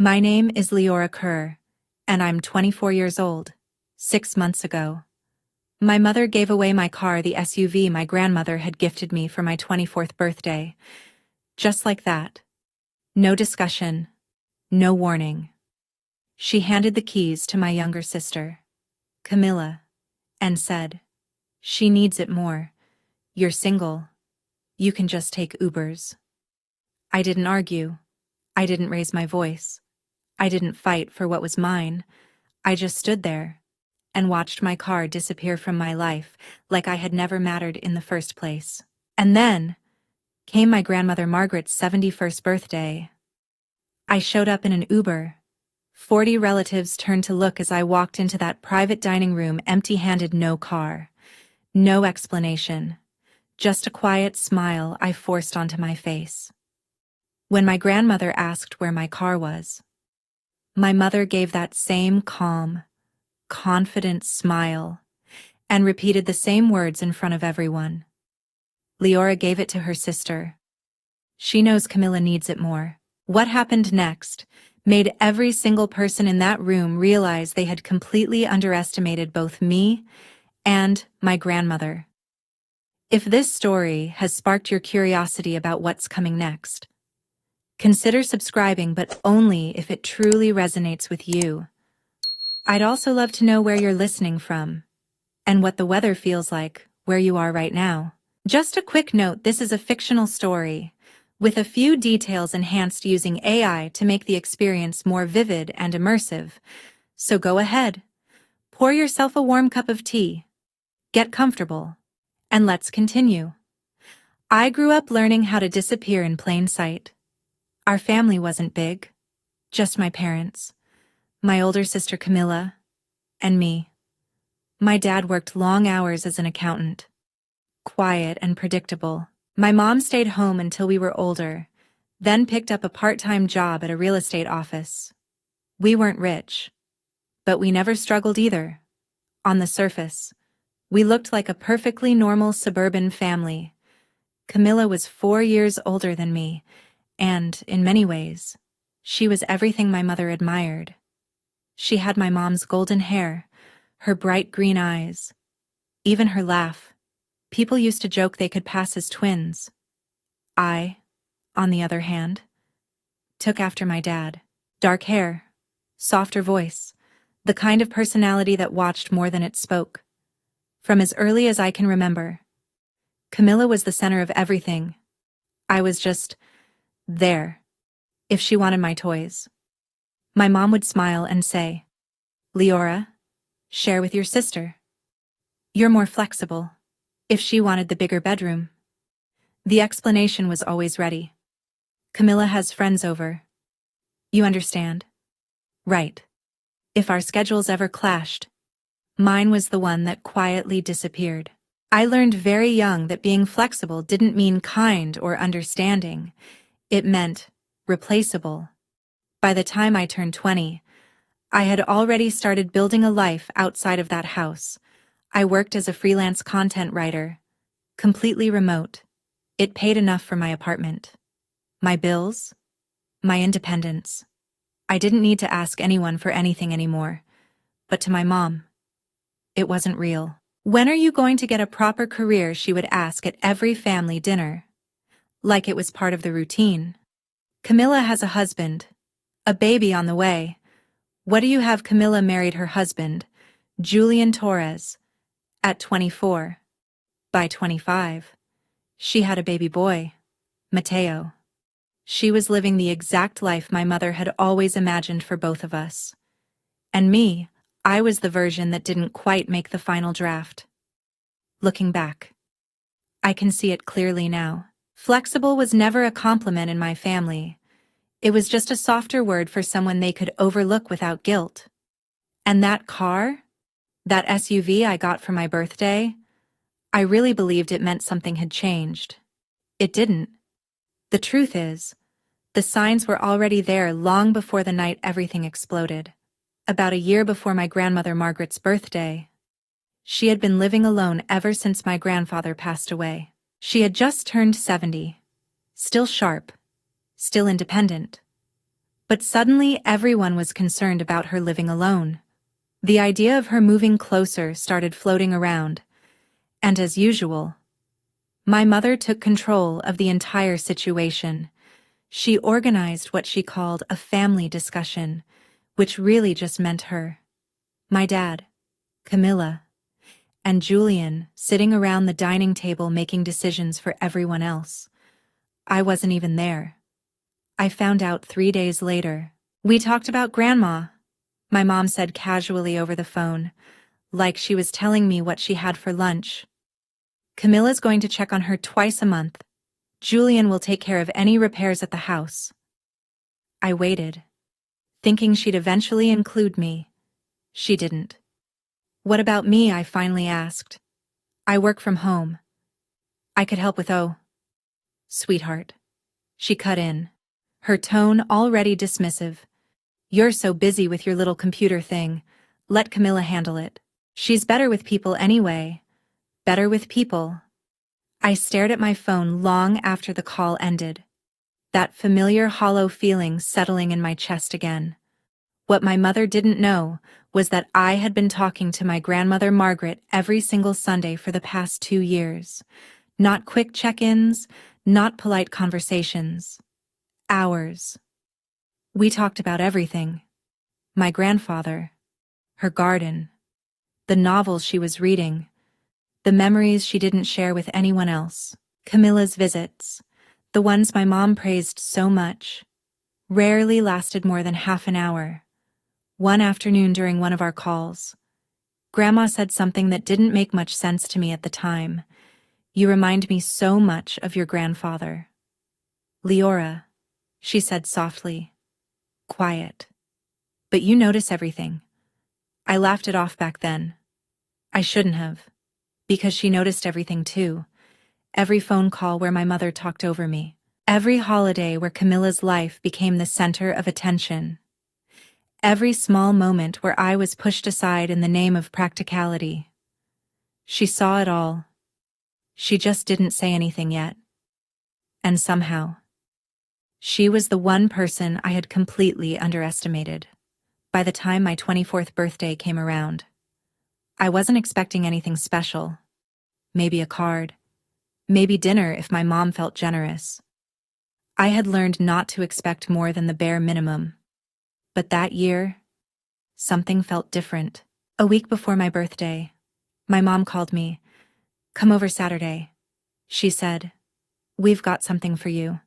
My name is Leora Kerr, and I'm 24 years old. 6 months ago, my mother gave away my car, the SUV my grandmother had gifted me for my 24th birthday. Just like that. No discussion. No warning. She handed the keys to my younger sister, Camilla, and said, "She needs it more. You're single. You can just take Ubers." I didn't argue. I didn't raise my voice. I didn't fight for what was mine. I just stood there and watched my car disappear from my life like I had never mattered in the first place. And then came my grandmother Margaret's 71st birthday. I showed up in an Uber. 40 relatives turned to look as I walked into that private dining room empty-handed, no car. No explanation. Just a quiet smile I forced onto my face. When my grandmother asked where my car was, my mother gave that same calm, confident smile and repeated the same words in front of everyone. Leora gave it to her sister. She knows Camilla needs it more. What happened next made every single person in that room realize they had completely underestimated both me and my grandmother. If this story has sparked your curiosity about what's coming next, consider subscribing, but only if it truly resonates with you. I'd also love to know where you're listening from and what the weather feels like where you are right now. Just a quick note, this is a fictional story, with a few details enhanced using AI to make the experience more vivid and immersive. So go ahead, pour yourself a warm cup of tea, get comfortable, and let's continue. I grew up learning how to disappear in plain sight. Our family wasn't big, just my parents, my older sister Camilla, and me. My dad worked long hours as an accountant, quiet and predictable. My mom stayed home until we were older, then picked up a part-time job at a real estate office. We weren't rich, but we never struggled either. On the surface, we looked like a perfectly normal suburban family. Camilla was 4 years older than me, and, in many ways, she was everything my mother admired. She had my mom's golden hair, her bright green eyes, even her laugh. People used to joke they could pass as twins. I, on the other hand, took after my dad. Dark hair, softer voice, the kind of personality that watched more than it spoke. From as early as I can remember, Camilla was the center of everything. I was just there, if she wanted my toys. My mom would smile and say, "Leora, share with your sister. You're more flexible." If she wanted the bigger bedroom, the explanation was always ready. "Camilla has friends over. You understand?" Right. If our schedules ever clashed, mine was the one that quietly disappeared. I learned very young that being flexible didn't mean kind or understanding. It meant replaceable. By the time I turned 20, I had already started building a life outside of that house. I worked as a freelance content writer, completely remote. It paid enough for my apartment, my bills, my independence. I didn't need to ask anyone for anything anymore. But to my mom, it wasn't real. "When are you going to get a proper career?" she would ask at every family dinner, like it was part of the routine. "Camilla has a husband, a baby on the way." "What do you have?" Camilla married her husband, Julian Torres, at 24. By 25, she had a baby boy, Mateo. She was living the exact life my mother had always imagined for both of us. And me, I was the version that didn't quite make the final draft. Looking back, I can see it clearly now. Flexible was never a compliment in my family. It was just a softer word for someone they could overlook without guilt. And that car, that SUV I got for my birthday, I really believed it meant something had changed. It didn't. The truth is, the signs were already there long before the night everything exploded. About a year before my grandmother Margaret's birthday, she had been living alone ever since my grandfather passed away. She had just turned 70, still sharp, still independent, But suddenly everyone was concerned about her living alone. The idea of her moving closer started floating around, and as usual, my mother took control of the entire situation. She organized what she called a family discussion, which really just meant her, my dad, Camilla, and Julian sitting around the dining table making decisions for everyone else. I wasn't even there. I found out 3 days later. We talked about Grandma, my mom said casually over the phone, like she was telling me what she had for lunch. Camilla's going to check on her twice a month. Julian will take care of any repairs at the house. I waited, thinking she'd eventually include me. She didn't. What about me? I finally asked. I work from home. I could help with Sweetheart. She cut in, her tone already dismissive. You're so busy with your little computer thing. Let Camilla handle it. She's better with people anyway. Better with people. I stared at my phone long after the call ended. That familiar hollow feeling settling in my chest again. What my mother didn't know was that I had been talking to my grandmother Margaret every single Sunday for the past 2 years. Not quick check-ins, not polite conversations. Hours. We talked about everything. My grandfather, her garden, the novels she was reading, the memories she didn't share with anyone else, Camilla's visits, the ones my mom praised so much, rarely lasted more than half an hour. One afternoon during one of our calls, Grandma said something that didn't make much sense to me at the time. You remind me so much of your grandfather. Leora, she said softly. Quiet. But you notice everything. I laughed it off back then. I shouldn't have. Because she noticed everything too. Every phone call where my mother talked over me. Every holiday where Camilla's life became the center of attention. Every small moment where I was pushed aside in the name of practicality. She saw it all. She just didn't say anything yet. And somehow, she was the one person I had completely underestimated. By the time my 24th birthday came around, I wasn't expecting anything special. Maybe a card. Maybe dinner if my mom felt generous. I had learned not to expect more than the bare minimum. But that year, something felt different. A week before my birthday, my mom called me. Come over Saturday, she said. We've got something for you.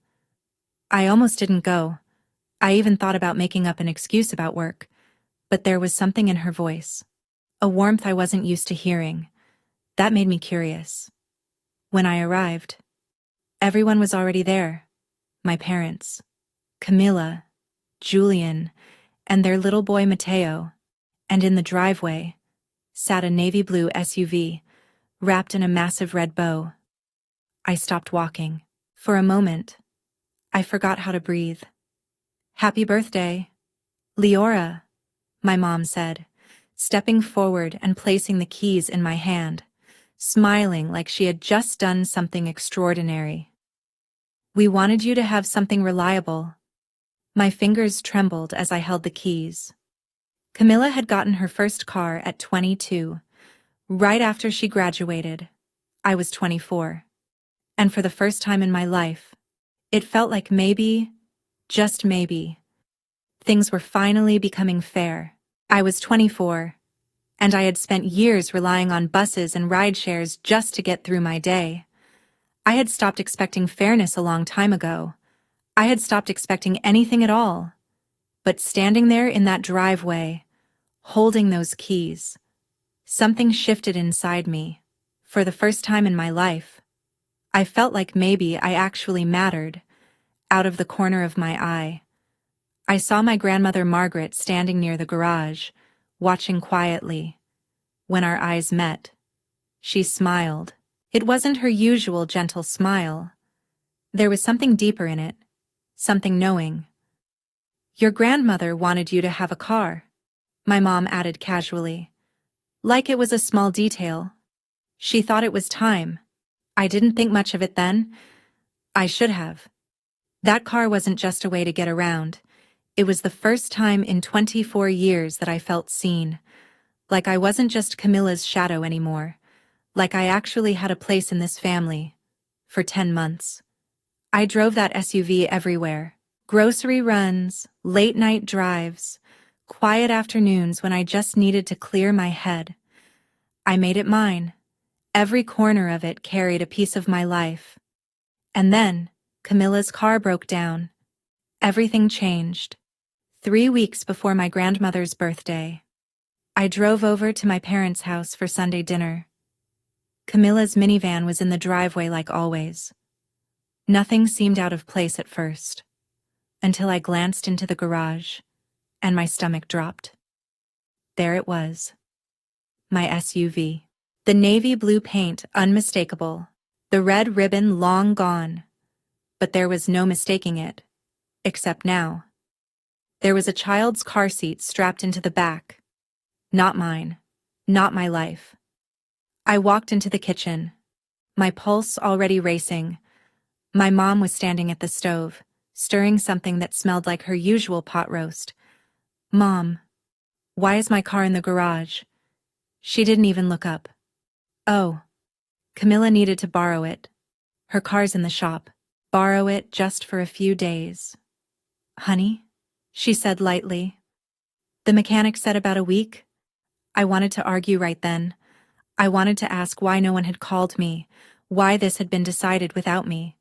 I almost didn't go. I even thought about making up an excuse about work. But there was something in her voice. A warmth I wasn't used to hearing. That made me curious. When I arrived, everyone was already there. My parents, Camilla, Julian, and their little boy Mateo. And in the driveway sat a navy blue SUV, wrapped in a massive red bow. I stopped walking. For a moment, I forgot how to breathe. Happy birthday, Leora, my mom said, stepping forward and placing the keys in my hand, smiling like she had just done something extraordinary. We wanted you to have something reliable. My fingers trembled as I held the keys. Camilla had gotten her first car at 22, right after she graduated. I was 24. And for the first time in my life, it felt like maybe, just maybe, things were finally becoming fair. I was 24, and I had spent years relying on buses and rideshares just to get through my day. I had stopped expecting fairness a long time ago. I had stopped expecting anything at all. But standing there in that driveway, holding those keys, something shifted inside me. For the first time in my life, I felt like maybe I actually mattered. Out of the corner of my eye, I saw my grandmother Margaret standing near the garage, watching quietly. When our eyes met, she smiled. It wasn't her usual gentle smile. There was something deeper in it, something knowing. Your grandmother wanted you to have a car, my mom added casually. Like it was a small detail. She thought it was time. I didn't think much of it then. I should have. That car wasn't just a way to get around. It was the first time in 24 years that I felt seen, like I wasn't just Camilla's shadow anymore, like I actually had a place in this family. For 10 months. I drove that SUV everywhere. Grocery runs, late-night drives, quiet afternoons when I just needed to clear my head. I made it mine. Every corner of it carried a piece of my life. And then, Camilla's car broke down. Everything changed. 3 weeks before my grandmother's birthday. I drove over to my parents' house for Sunday dinner. Camilla's minivan was in the driveway like always. Nothing seemed out of place at first, until I glanced into the garage, and my stomach dropped. There it was. My SUV. The navy blue paint unmistakable, the red ribbon long gone. But there was no mistaking it, except now. There was a child's car seat strapped into the back. Not mine. Not my life. I walked into the kitchen, my pulse already racing. My mom was standing at the stove, stirring something that smelled like her usual pot roast. "Mom, why is my car in the garage?" She didn't even look up. "Oh, Camilla needed to borrow it. Her car's in the shop. Borrow it just for a few days." "Honey?" she said lightly. "The mechanic said about a week." I wanted to argue right then. I wanted to ask why no one had called me, why this had been decided without me.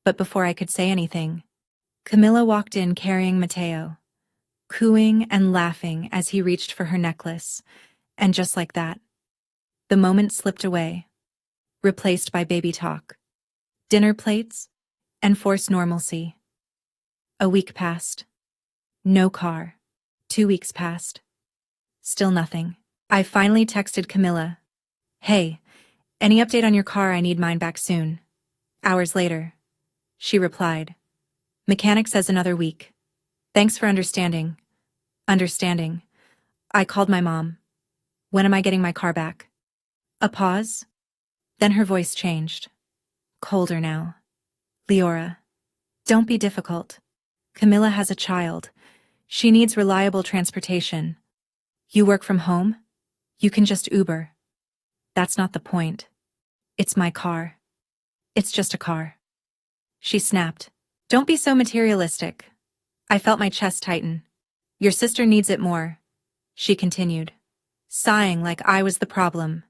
But before I could say anything, Camilla walked in carrying Mateo, cooing and laughing as he reached for her necklace, and just like that, the moment slipped away, replaced by baby talk, dinner plates, and forced normalcy. A week passed. No car. 2 weeks passed. Still nothing. I finally texted Camilla, "Hey, any update on your car? I need mine back soon." Hours later, she replied, "Mechanic says another week. Thanks for understanding." Understanding. I called my mom. "When am I getting my car back?" A pause. Then her voice changed. Colder now. "Leora, don't be difficult. Camilla has a child. She needs reliable transportation. You work from home? You can just Uber." "That's not the point. It's my car. It's just a car." She snapped. "Don't be so materialistic." I felt my chest tighten. "Your sister needs it more," she continued, sighing like I was the problem.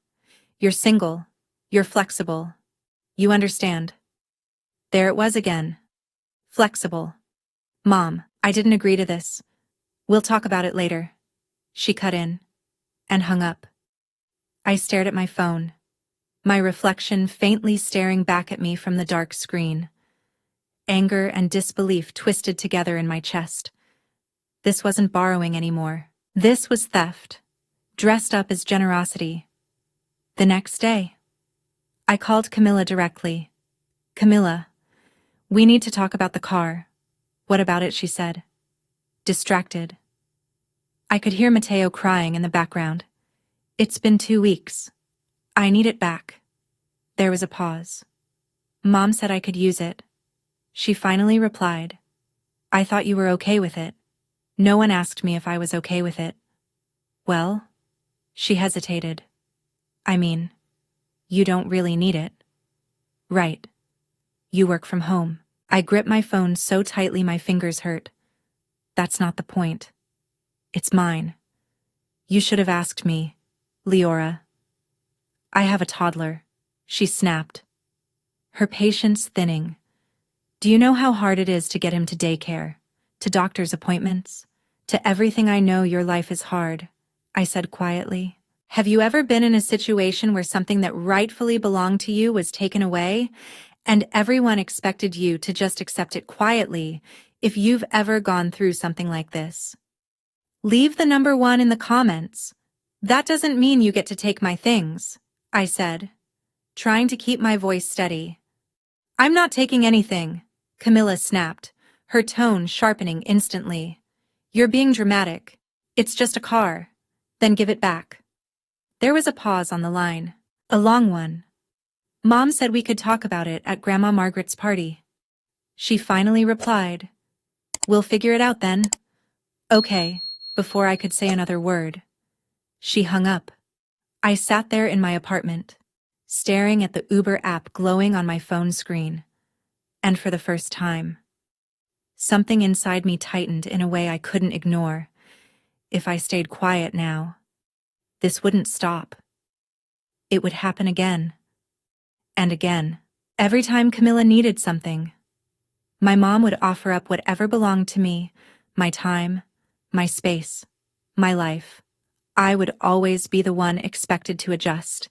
"You're single. You're flexible. You understand." There it was again. Flexible. "Mom, I didn't agree to this. We'll talk about it later." She cut in and hung up. I stared at my phone, my reflection faintly staring back at me from the dark screen. Anger and disbelief twisted together in my chest. This wasn't borrowing anymore. This was theft, dressed up as generosity. The next day, I called Camilla directly. "Camilla, we need to talk about the car." "What about it?" she said. Distracted. I could hear Mateo crying in the background. "It's been 2 weeks. I need it back." There was a pause. "Mom said I could use it." She finally replied, "I thought you were okay with it." "No one asked me if I was okay with it." "Well," she hesitated. "I mean, you don't really need it." "Right. You work from home." I gripped my phone so tightly my fingers hurt. "That's not the point. It's mine. You should have asked me, Leora." "I have a toddler," she snapped, her patience thinning. "Do you know how hard it is to get him to daycare, to doctor's appointments, to everything? I know your life is hard," I said quietly. "Have you ever been in a situation where something that rightfully belonged to you was taken away, and everyone expected you to just accept it quietly? If you've ever gone through something like this, leave the number 1 in the comments. That doesn't mean you get to take my things," I said, trying to keep my voice steady. "I'm not taking anything," Camilla snapped, her tone sharpening instantly. "You're being dramatic. It's just a car. Then give it back." There was a pause on the line. A long one. "Mom said we could talk about it at Grandma Margaret's party." She finally replied, "We'll figure it out then." Okay, before I could say another word, she hung up. I sat there in my apartment, staring at the Uber app glowing on my phone screen. And for the first time, something inside me tightened in a way I couldn't ignore. If I stayed quiet now, this wouldn't stop. It would happen again. And again. Every time Camilla needed something, my mom would offer up whatever belonged to me, my time, my space, my life. I would always be the one expected to adjust,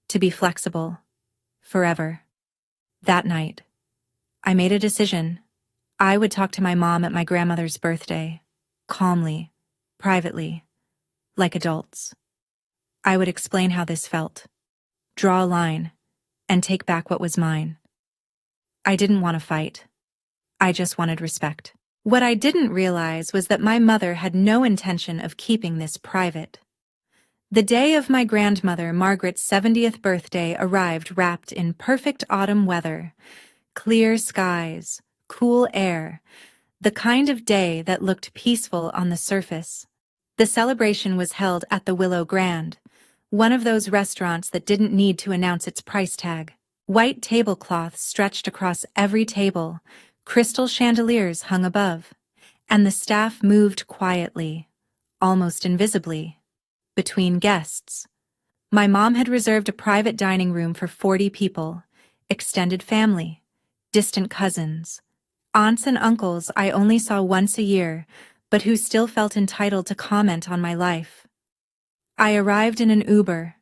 to be flexible, forever. That night, I made a decision. I would talk to my mom at my grandmother's birthday, calmly, privately, like adults. I would explain how this felt, draw a line, and take back what was mine. I didn't want to fight. I just wanted respect. What I didn't realize was that my mother had no intention of keeping this private. The day of my grandmother Margaret's 70th birthday arrived wrapped in perfect autumn weather, clear skies, cool air, the kind of day that looked peaceful on the surface. The celebration was held at the Willow Grand, one of those restaurants that didn't need to announce its price tag. White tablecloths stretched across every table, crystal chandeliers hung above, and the staff moved quietly, almost invisibly, between guests. My mom had reserved a private dining room for 40 people, extended family, distant cousins, aunts and uncles I only saw once a year, but who still felt entitled to comment on my life. I arrived in an Uber.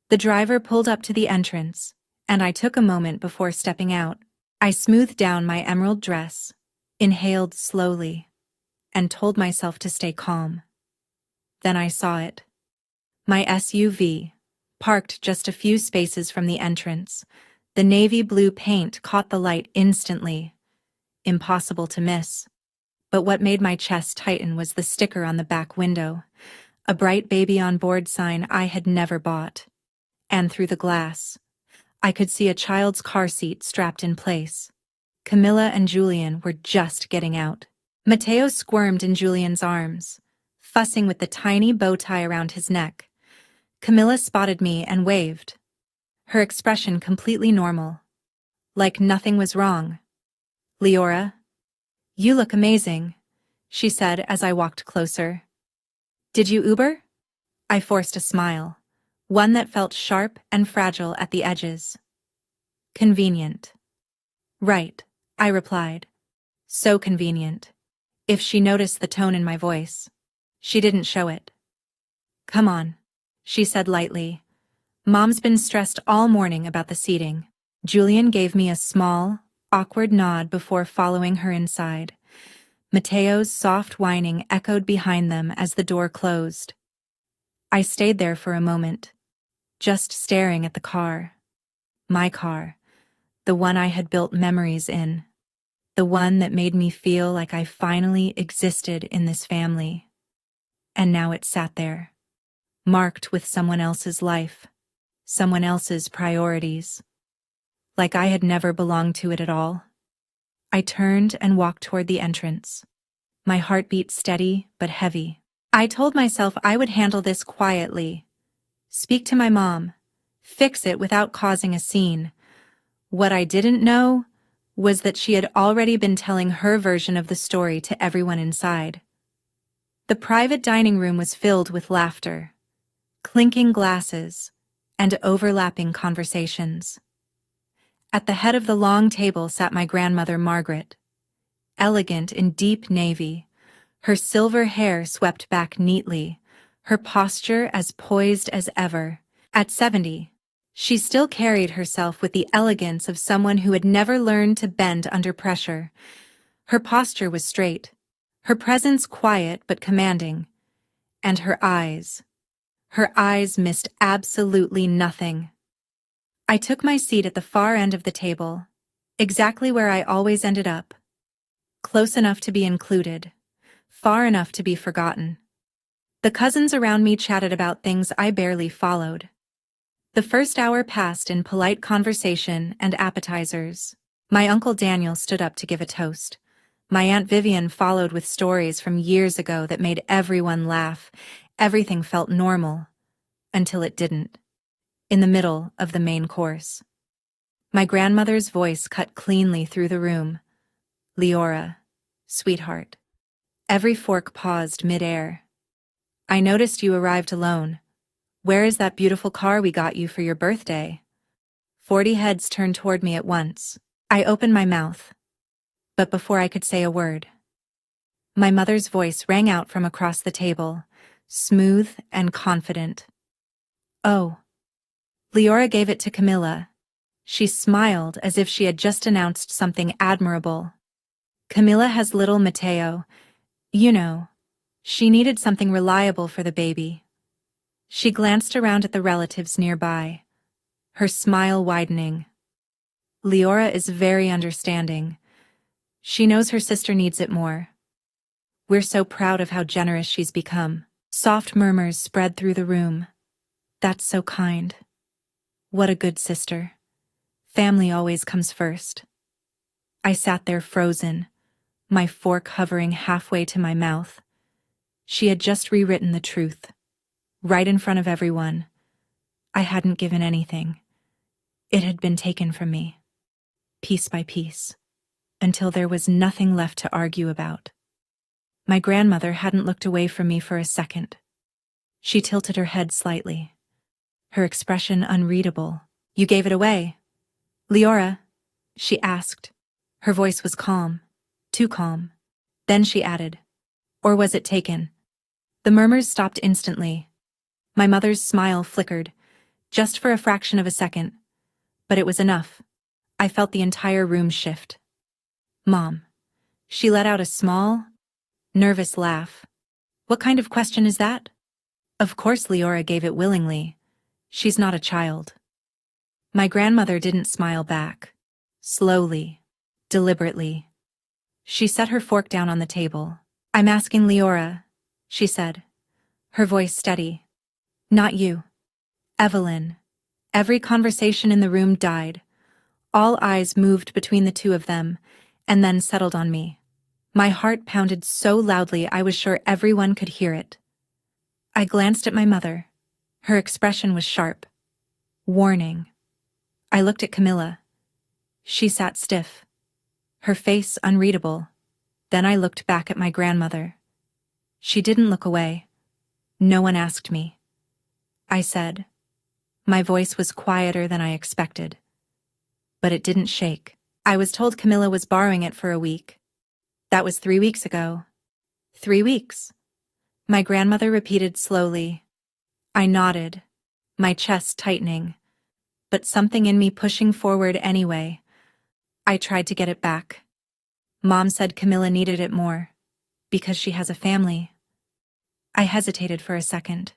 The driver pulled up to the entrance, and I took a moment before stepping out. I smoothed down my emerald dress, inhaled slowly, and told myself to stay calm. Then I saw it. My SUV, parked just a few spaces from the entrance. The navy blue paint caught the light instantly. Impossible to miss. But what made my chest tighten was the sticker on the back window, a bright baby on board sign I had never bought. And through the glass, I could see a child's car seat strapped in place. Camilla and Julian were just getting out. Mateo squirmed in Julian's arms, fussing with the tiny bow tie around his neck. Camilla spotted me and waved, her expression completely normal, like nothing was wrong. "Leora, you look amazing," she said as I walked closer. "Did you Uber?" I forced a smile, one that felt sharp and fragile at the edges. "Convenient." "Right," I replied. "So convenient." If she noticed the tone in my voice, she didn't show it. "Come on," she said lightly. "Mom's been stressed all morning about the seating." Julian gave me a small, awkward nod before following her inside. Mateo's soft whining echoed behind them as the door closed. I stayed there for a moment, just staring at the car. My car, the one I had built memories in, the one that made me feel like I finally existed in this family. And now it sat there, marked with someone else's life, someone else's priorities, like I had never belonged to it at all. I turned and walked toward the entrance, my heartbeat steady but heavy. I told myself I would handle this quietly, speak to my mom, fix it without causing a scene. What I didn't know was that she had already been telling her version of the story to everyone inside. The private dining room was filled with laughter, clinking glasses, and overlapping conversations. At the head of the long table sat my grandmother Margaret, elegant in deep navy, her silver hair swept back neatly, her posture as poised as ever. At 70, she still carried herself with the elegance of someone who had never learned to bend under pressure. Her posture was straight, her presence quiet but commanding, and her eyes missed absolutely nothing. I took my seat at the far end of the table, exactly where I always ended up, close enough to be included, far enough to be forgotten. The cousins around me chatted about things I barely followed. The first hour passed in polite conversation and appetizers. My Uncle Daniel stood up to give a toast, My Aunt Vivian followed with stories from years ago that made everyone laugh. Everything felt normal, until it didn't. In the middle of the main course, my grandmother's voice cut cleanly through the room. Leora, sweetheart. Every fork paused mid-air. I noticed you arrived alone. Where is that beautiful car we got you for your birthday? 40 heads turned toward me at once. I opened my mouth, but before I could say a word, my mother's voice rang out from across the table, smooth and confident. Oh. Leora gave it to Camilla. She smiled as if she had just announced something admirable. Camilla has little Mateo. You know, she needed something reliable for the baby. She glanced around at the relatives nearby, her smile widening. Leora is very understanding. She knows her sister needs it more. We're so proud of how generous she's become. Soft murmurs spread through the room. That's so kind. What a good sister. Family always comes first. I sat there frozen, my fork hovering halfway to my mouth. She had just rewritten the truth, right in front of everyone. I hadn't given anything. It had been taken from me, piece by piece, until there was nothing left to argue about. My grandmother hadn't looked away from me for a second. She tilted her head slightly, her expression unreadable. You gave it away, Leora? She asked. Her voice was calm, too calm. Then she added, or was it taken? The murmurs stopped instantly. My mother's smile flickered, just for a fraction of a second, but it was enough. I felt the entire room shift. Mom. She let out a small, nervous laugh. What kind of question is that? Of course Leora gave it willingly. She's not a child. My grandmother didn't smile back. Slowly, deliberately. She set her fork down on the table. I'm asking Leora, she said, her voice steady. Not you. Evelyn. Every conversation in the room died. All eyes moved between the two of them, and then settled on me. My heart pounded so loudly I was sure everyone could hear it. I glanced at my mother. Her expression was sharp. Warning. I looked at Camilla. She sat stiff, her face unreadable. Then I looked back at my grandmother. She didn't look away. No one asked me. I said. My voice was quieter than I expected. But it didn't shake. I was told Camilla was borrowing it for a week. That was 3 weeks ago. 3 weeks. My grandmother repeated slowly. I nodded, my chest tightening, but something in me pushing forward anyway. I tried to get it back. Mom said Camilla needed it more, because she has a family. I hesitated for a second,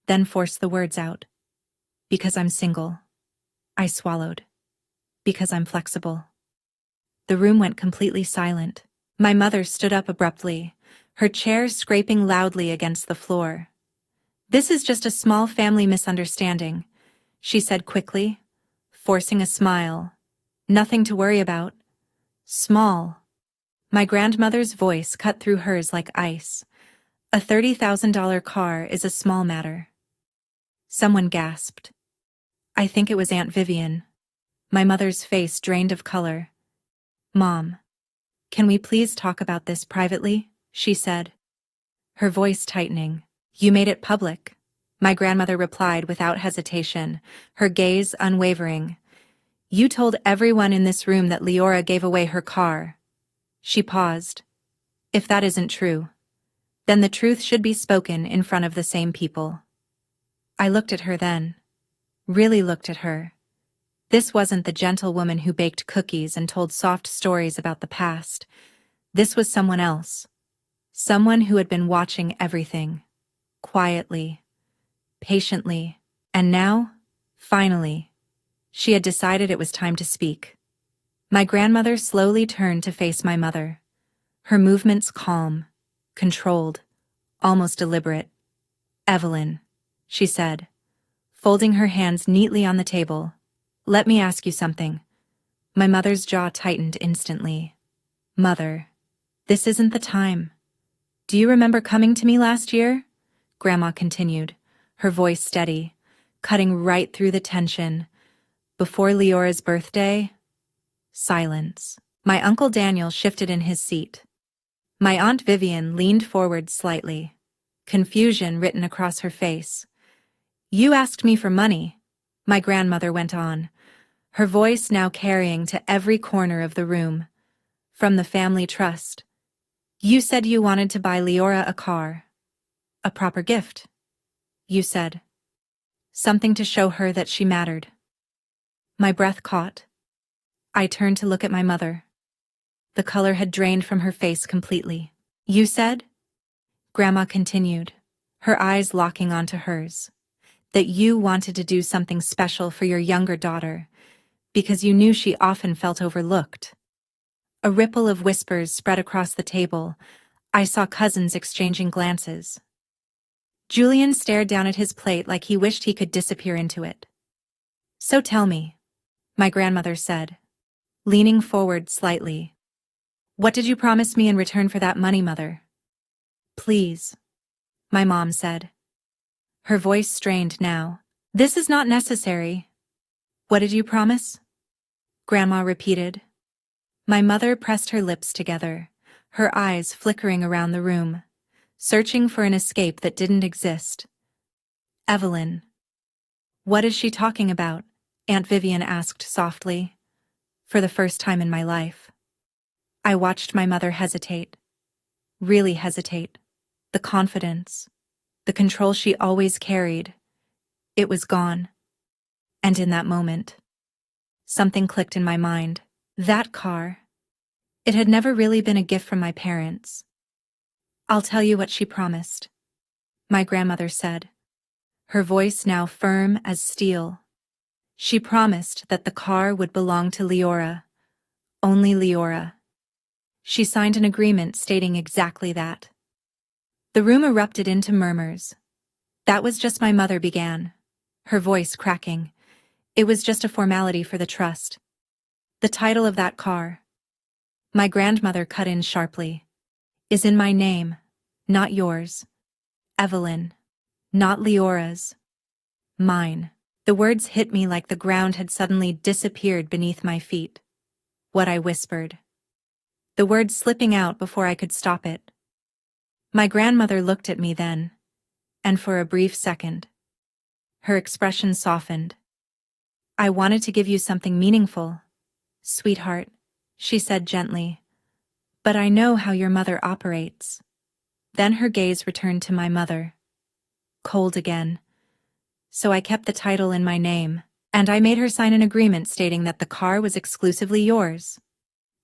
then forced the words out. Because I'm single. I swallowed. Because I'm flexible. The room went completely silent. My mother stood up abruptly, her chair scraping loudly against the floor. This is just a small family misunderstanding, she said quickly, forcing a smile. Nothing to worry about. Small. My grandmother's voice cut through hers like ice. A $30,000 car is a small matter. Someone gasped. I think it was Aunt Vivian. My mother's face drained of color. Mom, can we please talk about this privately? She said, her voice tightening. You made it public, my grandmother replied without hesitation, her gaze unwavering. You told everyone in this room that Leora gave away her car. She paused. If that isn't true, then the truth should be spoken in front of the same people. I looked at her then. Really looked at her. This wasn't the gentle woman who baked cookies and told soft stories about the past. This was someone else. Someone who had been watching everything. Quietly. Patiently. And now, finally, she had decided it was time to speak. My grandmother slowly turned to face my mother. Her movements calm, controlled, almost deliberate. Evelyn, she said, folding her hands neatly on the table. Let me ask you something. My mother's jaw tightened instantly. Mother, This isn't the time. Do you remember coming to me last year? Grandma continued, her voice steady, cutting right through the tension. Before Leora's birthday? Silence. My Uncle Daniel shifted in his seat. My Aunt Vivian leaned forward slightly, confusion written across her face. You asked me for money, my grandmother went on, her voice now carrying to every corner of the room. From the family trust. You said you wanted to buy Leora a car. A proper gift. You said. Something to show her that she mattered. My breath caught. I turned to look at my mother. The color had drained from her face completely. You said? Grandma continued, her eyes locking onto hers. That you wanted to do something special for your younger daughter, because you knew she often felt overlooked. A ripple of whispers spread across the table. I saw cousins exchanging glances. Julian stared down at his plate like he wished he could disappear into it. So tell me, my grandmother said, leaning forward slightly. What did you promise me in return for that money, Mother? Please, my mom said. Her voice strained now. This is not necessary. What did you promise? Grandma repeated. My mother pressed her lips together, her eyes flickering around the room, searching for an escape that didn't exist. Evelyn. What is she talking about? Aunt Vivian asked softly. For the first time in my life. I watched my mother hesitate. Really hesitate. The confidence. The control she always carried. It was gone. And in that moment, something clicked in my mind. That car. It had never really been a gift from my parents. I'll tell you what she promised. My grandmother said, her voice now firm as steel. She promised that the car would belong to Leora. Only Leora. She signed an agreement stating exactly that. The room erupted into murmurs. That was just my mother began, her voice cracking. It was just a formality for the trust. The title of that car. My grandmother cut in sharply. Is in my name, not yours. Evelyn. Not Leora's. Mine. The words hit me like the ground had suddenly disappeared beneath my feet. What I whispered. The words slipping out before I could stop it. My grandmother looked at me then, and for a brief second, her expression softened. I wanted to give you something meaningful, sweetheart, she said gently, but I know how your mother operates. Then her gaze returned to my mother. Cold again. So I kept the title in my name, and I made her sign an agreement stating that the car was exclusively yours.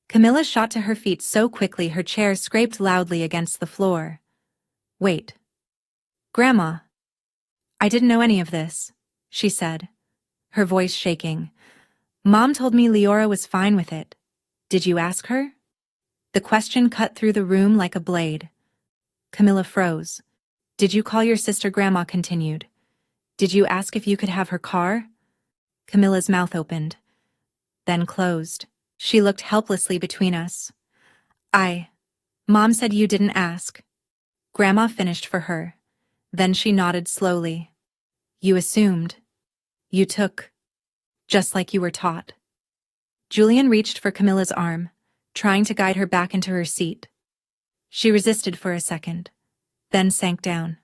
Camilla shot to her feet so quickly her chair scraped loudly against the floor. Wait. Grandma. I didn't know any of this, she said, her voice shaking. Mom told me Leora was fine with it. Did you ask her? The question cut through the room like a blade. Camilla froze. Did you call your sister? Grandma continued. Did you ask if you could have her car? Camilla's mouth opened, then closed. She looked helplessly between us. Mom said you didn't ask. Grandma finished for her. Then she nodded slowly. You assumed. You took. Just like you were taught. Julian reached for Camilla's arm, trying to guide her back into her seat. She resisted for a second, then sank down,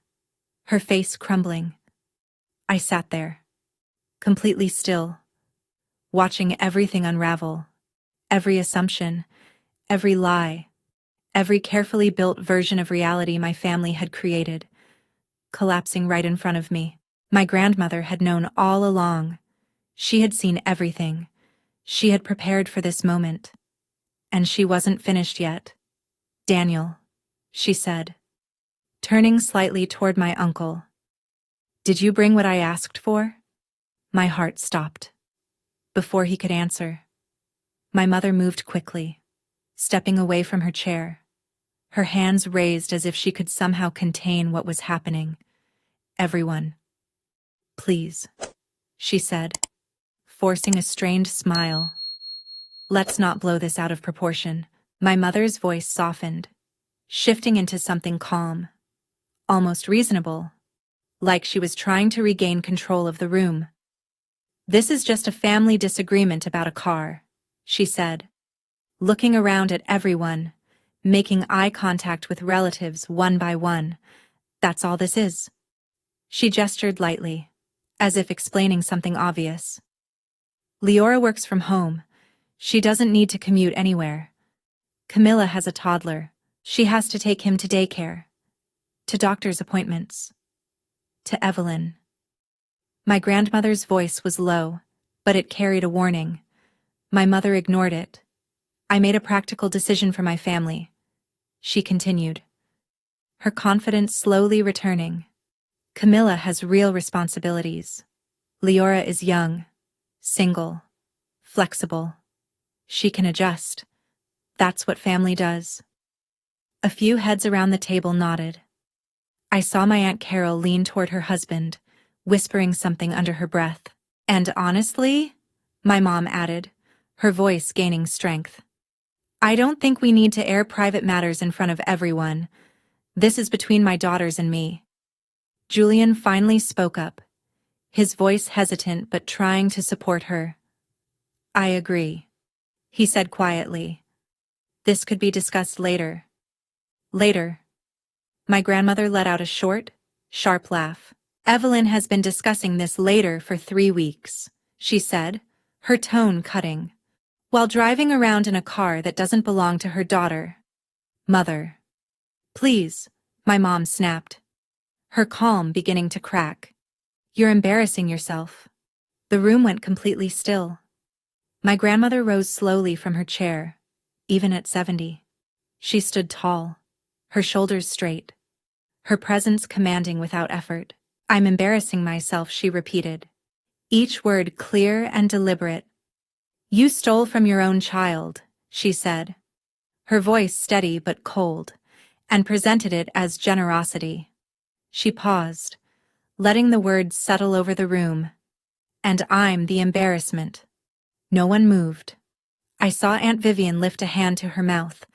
her face crumbling. I sat there, completely still, watching everything unravel. Every assumption, every lie, every carefully built version of reality my family had created, collapsing right in front of me. My grandmother had known all along. She had seen everything. She had prepared for this moment. And she wasn't finished yet. Daniel, she said, turning slightly toward my uncle. Did you bring what I asked for? My heart stopped. Before he could answer, my mother moved quickly, stepping away from her chair, her hands raised as if she could somehow contain what was happening. Everyone. Please, she said, forcing a strained smile. Let's not blow this out of proportion. My mother's voice softened, shifting into something calm, almost reasonable, like she was trying to regain control of the room. "This is just a family disagreement about a car," she said, looking around at everyone, making eye contact with relatives one by one. "That's all this is." She gestured lightly, as if explaining something obvious. "Leora works from home. She doesn't need to commute anywhere. Camilla has a toddler. She has to take him to daycare, to doctor's appointments, to Evelyn." My grandmother's voice was low, but it carried a warning. My mother ignored it. "I made a practical decision for my family," she continued, her confidence slowly returning. "Camilla has real responsibilities. Leora is young, single, flexible. She can adjust. That's what family does." A few heads around the table nodded. I saw my Aunt Carol lean toward her husband, whispering something under her breath. "And honestly," my mom added, her voice gaining strength, "I don't think we need to air private matters in front of everyone. This is between my daughters and me." Julian finally spoke up, his voice hesitant but trying to support her. "I agree," he said quietly. "This could be discussed later." "Later?" My grandmother let out a short, sharp laugh. "Evelyn has been discussing this later for 3 weeks," she said, her tone cutting, "while driving around in a car that doesn't belong to her daughter." "Mother. Please," my mom snapped, her calm beginning to crack. "You're embarrassing yourself." The room went completely still. My grandmother rose slowly from her chair, even at 70. She stood tall, her shoulders straight, her presence commanding without effort. "I'm embarrassing myself," she repeated, each word clear and deliberate. "You stole from your own child," she said, her voice steady but cold, and presented it as generosity. She paused, letting the words settle over the room. "And I'm the embarrassment." No one moved. I saw Aunt Vivian lift a hand to her mouth.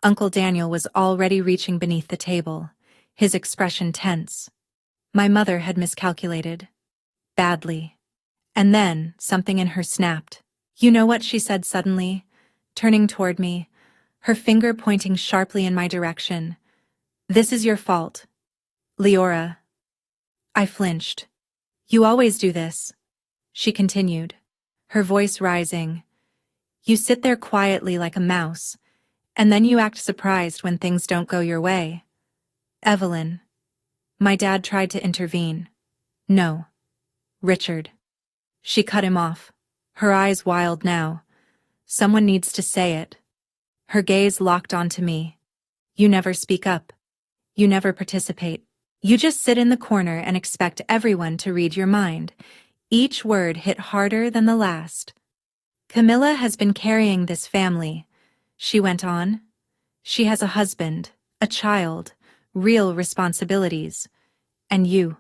Uncle Daniel was already reaching beneath the table, his expression tense. My mother had miscalculated. Badly. And then, something in her snapped. "You know what?" she said suddenly, turning toward me, her finger pointing sharply in my direction. "This is your fault. Leora." I flinched. "You always do this," she continued, her voice rising. "You sit there quietly like a mouse, and then you act surprised when things don't go your way." "Evelyn." My dad tried to intervene. "No. Richard." She cut him off, her eyes wild now. "Someone needs to say it." Her gaze locked onto me. "You never speak up. You never participate. You just sit in the corner and expect everyone to read your mind." Each word hit harder than the last. "Camilla has been carrying this family," she went on. "She has a husband, a child, real responsibilities. And you."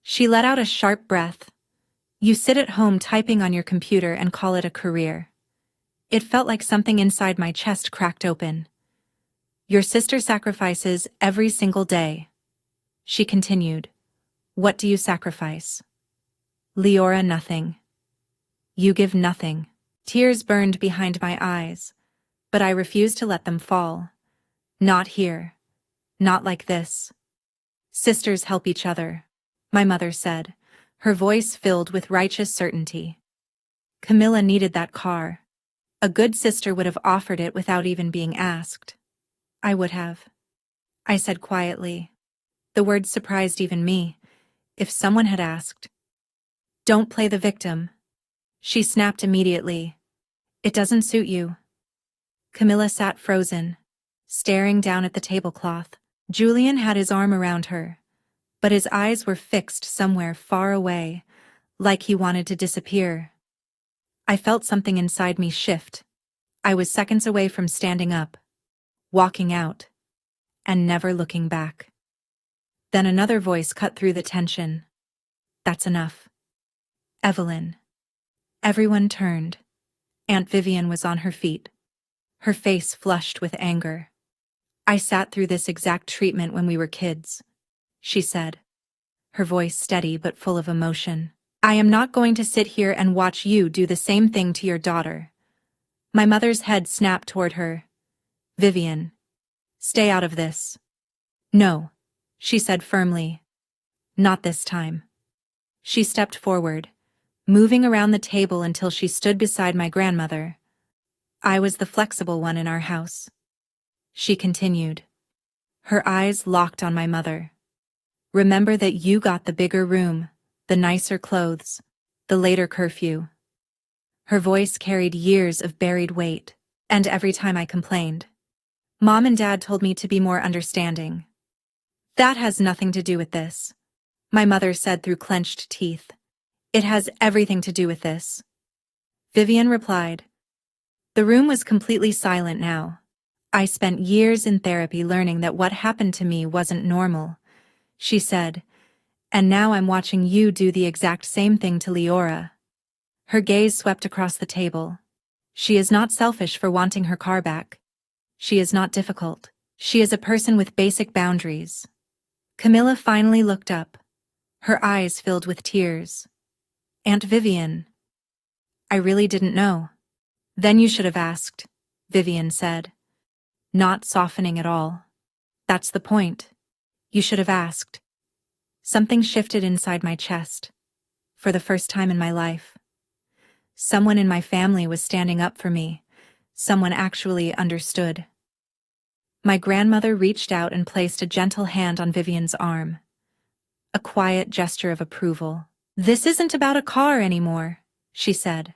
She let out a sharp breath. "You sit at home typing on your computer and call it a career." It felt like something inside my chest cracked open. "Your sister sacrifices every single day," she continued. "What do you sacrifice?" "Leora, nothing." "You give nothing." Tears burned behind my eyes, but I refused to let them fall. "Not here. Not like this." "Sisters help each other," my mother said, her voice filled with righteous certainty. "Camilla needed that car. A good sister would have offered it without even being asked." "I would have," I said quietly. The words surprised even me. If someone had asked. "Don't play the victim," she snapped immediately. "It doesn't suit you." Camilla sat frozen, staring down at the tablecloth. Julian had his arm around her, but his eyes were fixed somewhere far away, like he wanted to disappear. I felt something inside me shift. I was seconds away from standing up, walking out, and never looking back. Then another voice cut through the tension. "That's enough. Evelyn." Everyone turned. Aunt Vivian was on her feet, her face flushed with anger. "I sat through this exact treatment when we were kids," she said, her voice steady but full of emotion. "I am not going to sit here and watch you do the same thing to your daughter." My mother's head snapped toward her. "Vivian, stay out of this." "No," she said firmly. "Not this time." She stepped forward, moving around the table until she stood beside my grandmother. "I was the flexible one in our house," she continued. Her eyes locked on my mother. "Remember that you got the bigger room, the nicer clothes, the later curfew." Her voice carried years of buried weight, and every time I complained, Mom and Dad told me to be more understanding. "That has nothing to do with this," my mother said through clenched teeth. "It has everything to do with this." Vivian replied. The room was completely silent now. "I spent years in therapy learning that what happened to me wasn't normal," she said, "and now I'm watching you do the exact same thing to Leora." Her gaze swept across the table. "She is not selfish for wanting her car back. She is not difficult. She is a person with basic boundaries." Camilla finally looked up, her eyes filled with tears. "Aunt Vivian." "I really didn't know." "Then you should have asked," Vivian said, not softening at all. "That's the point. You should have asked." Something shifted inside my chest. For the first time in my life, someone in my family was standing up for me. Someone actually understood. My grandmother reached out and placed a gentle hand on Vivian's arm. A quiet gesture of approval. "This isn't about a car anymore," she said,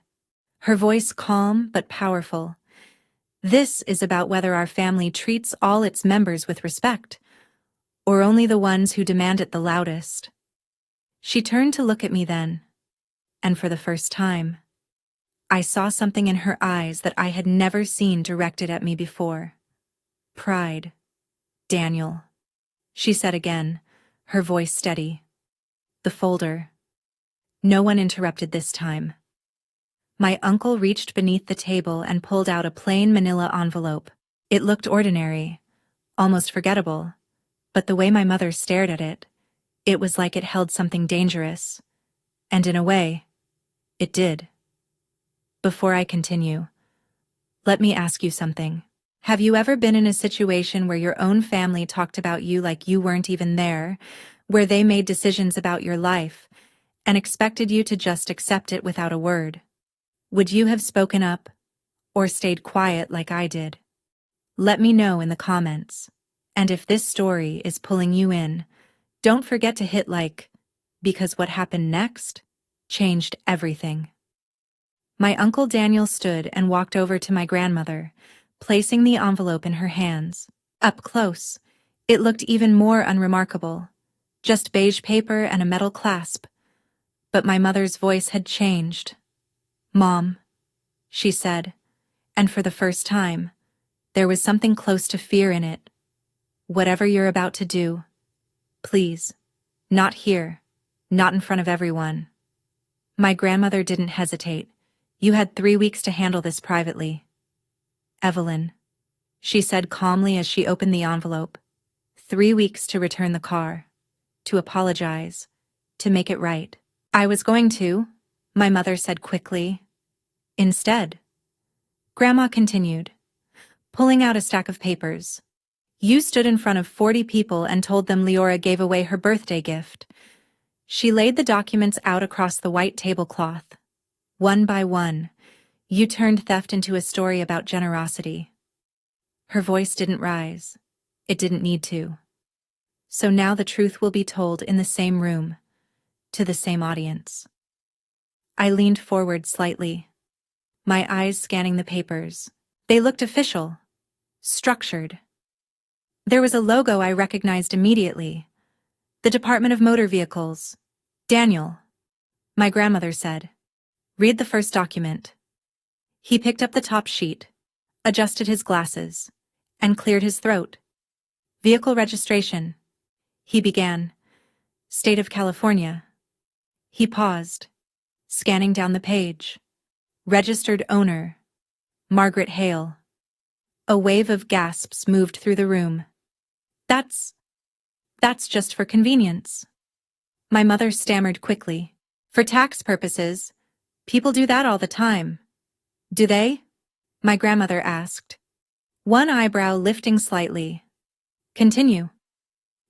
her voice calm but powerful. "This is about whether our family treats all its members with respect, or only the ones who demand it the loudest." She turned to look at me then, and for the first time, I saw something in her eyes that I had never seen directed at me before. "Pride, Daniel," she said again, her voice steady. "The folder." No one interrupted this time. My uncle reached beneath the table and pulled out a plain manila envelope. It looked ordinary, almost forgettable, but the way my mother stared at it, it was like it held something dangerous. And in a way, it did. Before I continue, let me ask you something. Have you ever been in a situation where your own family talked about you like you weren't even there, where they made decisions about your life and expected you to just accept it without a word? Would you have spoken up or stayed quiet like I did? Let me know in the comments. And if this story is pulling you in, don't forget to hit like, because what happened next changed everything. My Uncle Daniel stood and walked over to my grandmother, placing the envelope in her hands. Up close, it looked even more unremarkable. Just beige paper and a metal clasp. But my mother's voice had changed. "Mom," she said, and for the first time, there was something close to fear in it. "Whatever you're about to do, please, not here, not in front of everyone." My grandmother didn't hesitate. "You had 3 weeks to handle this privately." "Evelyn," she said calmly as she opened the envelope. 3 weeks to return the car, to apologize, to make it right." "I was going to," my mother said quickly. "Instead," Grandma continued, pulling out a stack of papers, "you stood in front of 40 people and told them Leora gave away her birthday gift." She laid the documents out across the white tablecloth. One by one, you turned theft into a story about generosity. Her voice didn't rise. It didn't need to. So now the truth will be told in the same room, to the same audience. I leaned forward slightly, my eyes scanning the papers. They looked official, structured. There was a logo I recognized immediately. The Department of Motor Vehicles. "Daniel," my grandmother said. "Read the first document." He picked up the top sheet, adjusted his glasses, and cleared his throat. "Vehicle registration," he began. "State of California." He paused, scanning down the page. "Registered owner, Margaret Hale." A wave of gasps moved through the room. That's just for convenience. My mother stammered quickly. For tax purposes. People do that all the time. Do they? My grandmother asked, one eyebrow lifting slightly. Continue.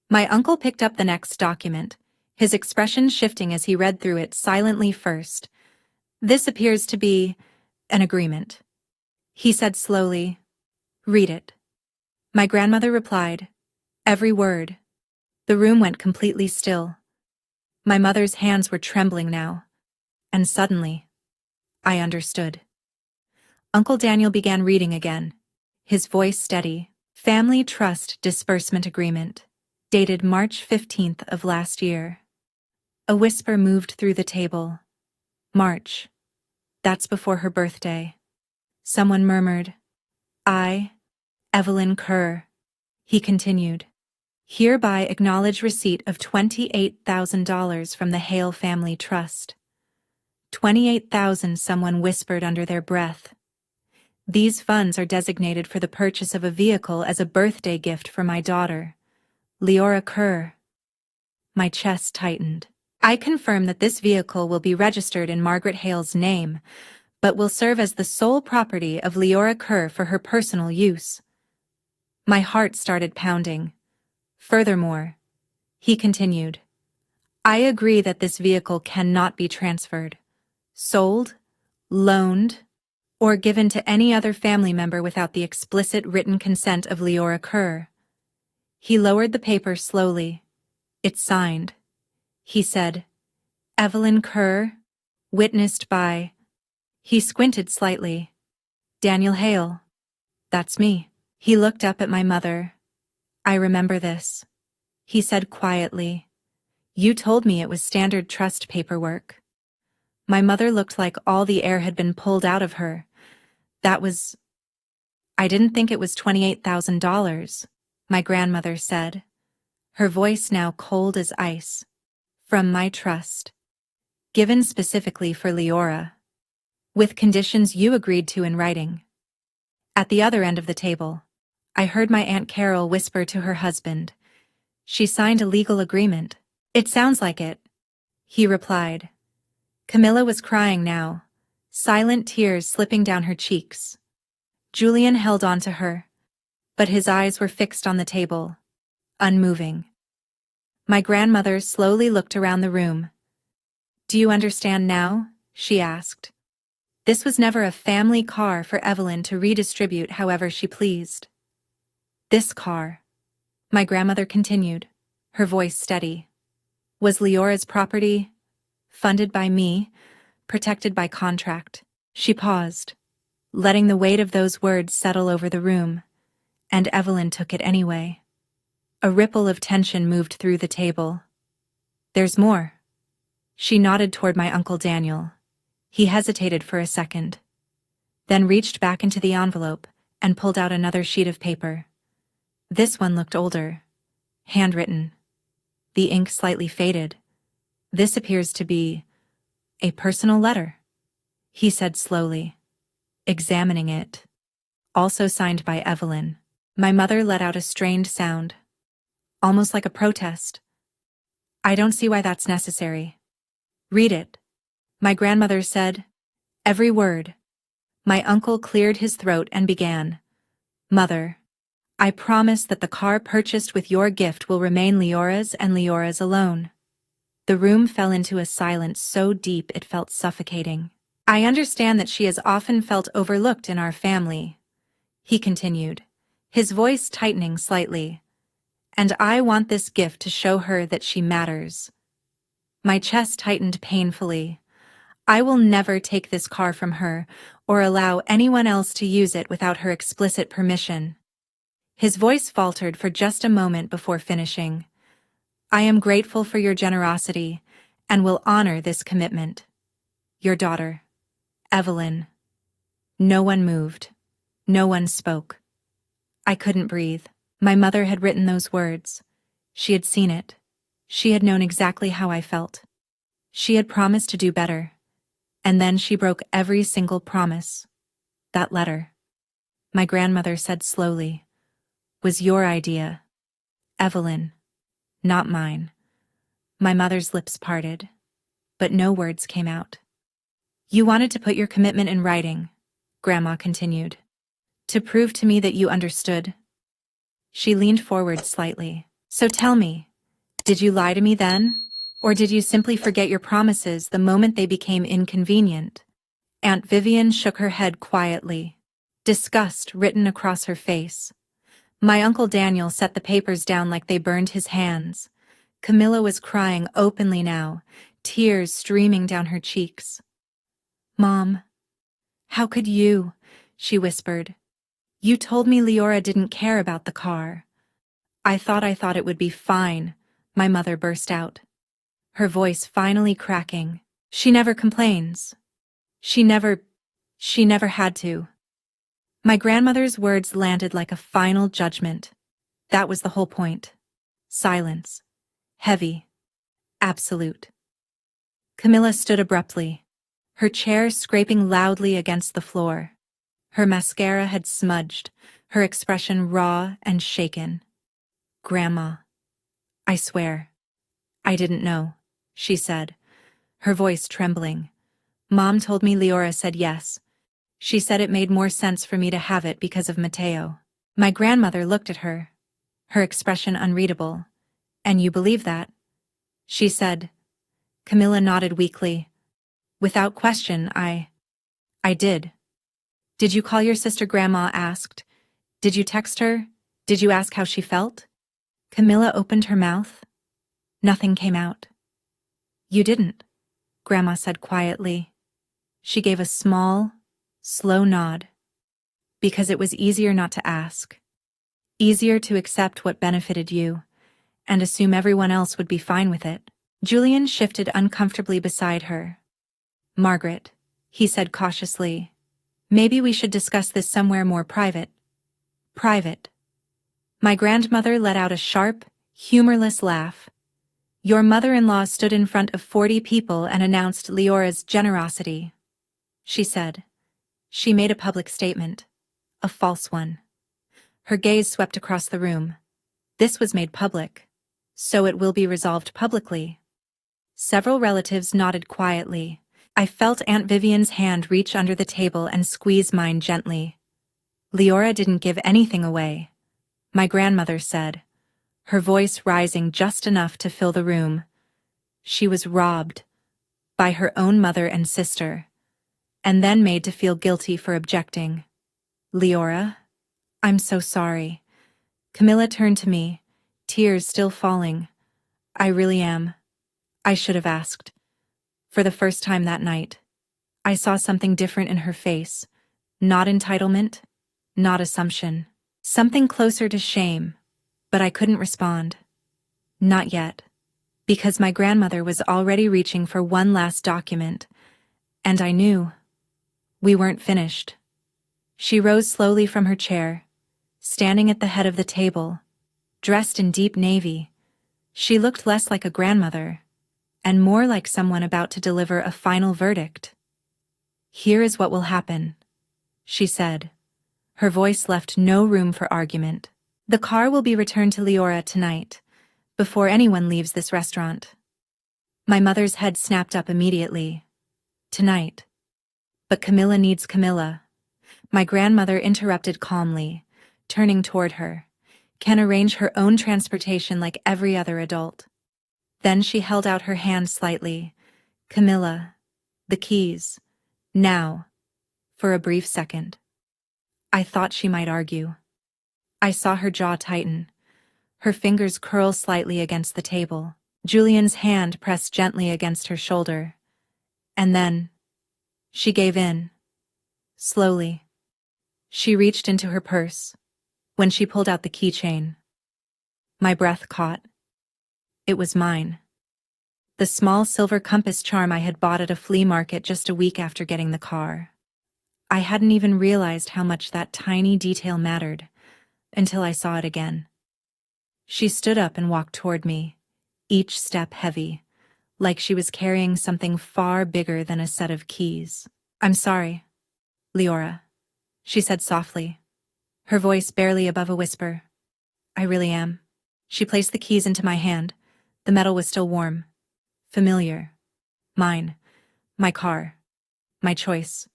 My uncle picked up the next document, his expression shifting as he read through it silently first. This appears to be an agreement. He said slowly, read it. My grandmother replied, every word. The room went completely still. My mother's hands were trembling now. And suddenly, I understood. Uncle Daniel began reading again, his voice steady. Family Trust Disbursement Agreement, dated March 15th of last year. A whisper moved through the table. March. That's before her birthday. Someone murmured, I, Evelyn Kerr. He continued, hereby acknowledge receipt of $28,000 from the Hale Family Trust. 28,000, someone whispered under their breath. These funds are designated for the purchase of a vehicle as a birthday gift for my daughter, Leora Kerr. My chest tightened. I confirm that this vehicle will be registered in Margaret Hale's name, but will serve as the sole property of Leora Kerr for her personal use. My heart started pounding. Furthermore, he continued, I agree that this vehicle cannot be transferred, sold, loaned, or given to any other family member without the explicit written consent of Leora Kerr. He lowered the paper slowly. It's signed. He said, Evelyn Kerr, witnessed by... He squinted slightly. Daniel Hale. That's me. He looked up at my mother. I remember this. He said quietly, you told me it was standard trust paperwork. My mother looked like all the air had been pulled out of her. I didn't think it was $28,000, my grandmother said, her voice now cold as ice. From my trust. Given specifically for Leora. With conditions you agreed to in writing. At the other end of the table, I heard my Aunt Carol whisper to her husband. She signed a legal agreement. It sounds like it, he replied. Camilla was crying now, silent tears slipping down her cheeks. Julian held on to her, but his eyes were fixed on the table, unmoving. My grandmother slowly looked around the room. Do you understand now? She asked. This was never a family car for Evelyn to redistribute however she pleased. This car, my grandmother continued, her voice steady, was Leora's property, funded by me, protected by contract. She paused, letting the weight of those words settle over the room, and Evelyn took it anyway. A ripple of tension moved through the table. There's more. She nodded toward my Uncle Daniel. He hesitated for a second, then reached back into the envelope and pulled out another sheet of paper. This one looked older, handwritten. The ink slightly faded. This appears to be a personal letter, he said slowly, examining it. Also signed by Evelyn. My mother let out a strained sound, almost like a protest. I don't see why that's necessary. Read it, my grandmother said. Every word. My uncle cleared his throat and began. Mother, I promise that the car purchased with your gift will remain Leora's and Leora's alone. The room fell into a silence so deep it felt suffocating. I understand that she has often felt overlooked in our family, he continued, his voice tightening slightly. And I want this gift to show her that she matters. My chest tightened painfully. I will never take this car from her or allow anyone else to use it without her explicit permission. His voice faltered for just a moment before finishing. I am grateful for your generosity and will honor this commitment. Your daughter, Evelyn. No one moved. No one spoke. I couldn't breathe. My mother had written those words. She had seen it. She had known exactly how I felt. She had promised to do better. And then she broke every single promise. That letter. My grandmother said slowly. Was your idea, Evelyn, not mine. My mother's lips parted, but no words came out. You wanted to put your commitment in writing, Grandma continued. To prove to me that you understood. She leaned forward slightly. So tell me, did you lie to me then? Or did you simply forget your promises the moment they became inconvenient? Aunt Vivian shook her head quietly, disgust written across her face. My Uncle Daniel set the papers down like they burned his hands. Camilla was crying openly now, tears streaming down her cheeks. Mom, how could you? She whispered. You told me Leora didn't care about the car. I thought it would be fine, my mother burst out, her voice finally cracking. She never complains. She never had to. My grandmother's words landed like a final judgment. That was the whole point. Silence. Heavy. Absolute. Camilla stood abruptly, her chair scraping loudly against the floor. Her mascara had smudged, her expression raw and shaken. Grandma, I swear, I didn't know, she said, her voice trembling. Mom told me Leora said yes. She said it made more sense for me to have it because of Mateo. My grandmother looked at her, her expression unreadable. And you believe that? She said. Camilla nodded weakly. Without question, I did. Did you call your sister? Grandma asked. Did you text her? Did you ask how she felt? Camilla opened her mouth. Nothing came out. You didn't, Grandma said quietly. She gave a small, slow nod. Because it was easier not to ask. Easier to accept what benefited you, and assume everyone else would be fine with it. Julian shifted uncomfortably beside her. Margaret, he said cautiously, maybe we should discuss this somewhere more private. Private. My grandmother let out a sharp, humorless laugh. Your mother-in-law stood in front of 40 people and announced Leora's generosity, she said. She made a public statement. A false one. Her gaze swept across the room. This was made public. So it will be resolved publicly. Several relatives nodded quietly. I felt Aunt Vivian's hand reach under the table and squeeze mine gently. Leora didn't give anything away, my grandmother said, her voice rising just enough to fill the room. She was robbed by her own mother and sister, and then made to feel guilty for objecting. Leora, I'm so sorry. Camilla turned to me, tears still falling. I really am. I should have asked. For the first time that night, I saw something different in her face. Not entitlement, not assumption. Something closer to shame, but I couldn't respond. Not yet. Because my grandmother was already reaching for one last document, and I knew we weren't finished. She rose slowly from her chair, standing at the head of the table, dressed in deep navy. She looked less like a grandmother, and more like someone about to deliver a final verdict. Here is what will happen, she said. Her voice left no room for argument. The car will be returned to Leora tonight, before anyone leaves this restaurant. My mother's head snapped up immediately. Tonight. But Camilla needs Camilla. My grandmother interrupted calmly, turning toward her. Can arrange her own transportation like every other adult. Then she held out her hand slightly. Camilla, the keys. Now. For a brief second. I thought she might argue. I saw her jaw tighten, her fingers curl slightly against the table. Julian's hand pressed gently against her shoulder. And then, she gave in. Slowly. She reached into her purse, when she pulled out the keychain. My breath caught. It was mine. The small silver compass charm I had bought at a flea market just a week after getting the car. I hadn't even realized how much that tiny detail mattered, until I saw it again. She stood up and walked toward me, each step heavy, like she was carrying something far bigger than a set of keys. I'm sorry, Leora, she said softly. her voice barely above a whisper. I really am. She placed the keys into my hand. The metal was still warm. Familiar. Mine. My car. My choice.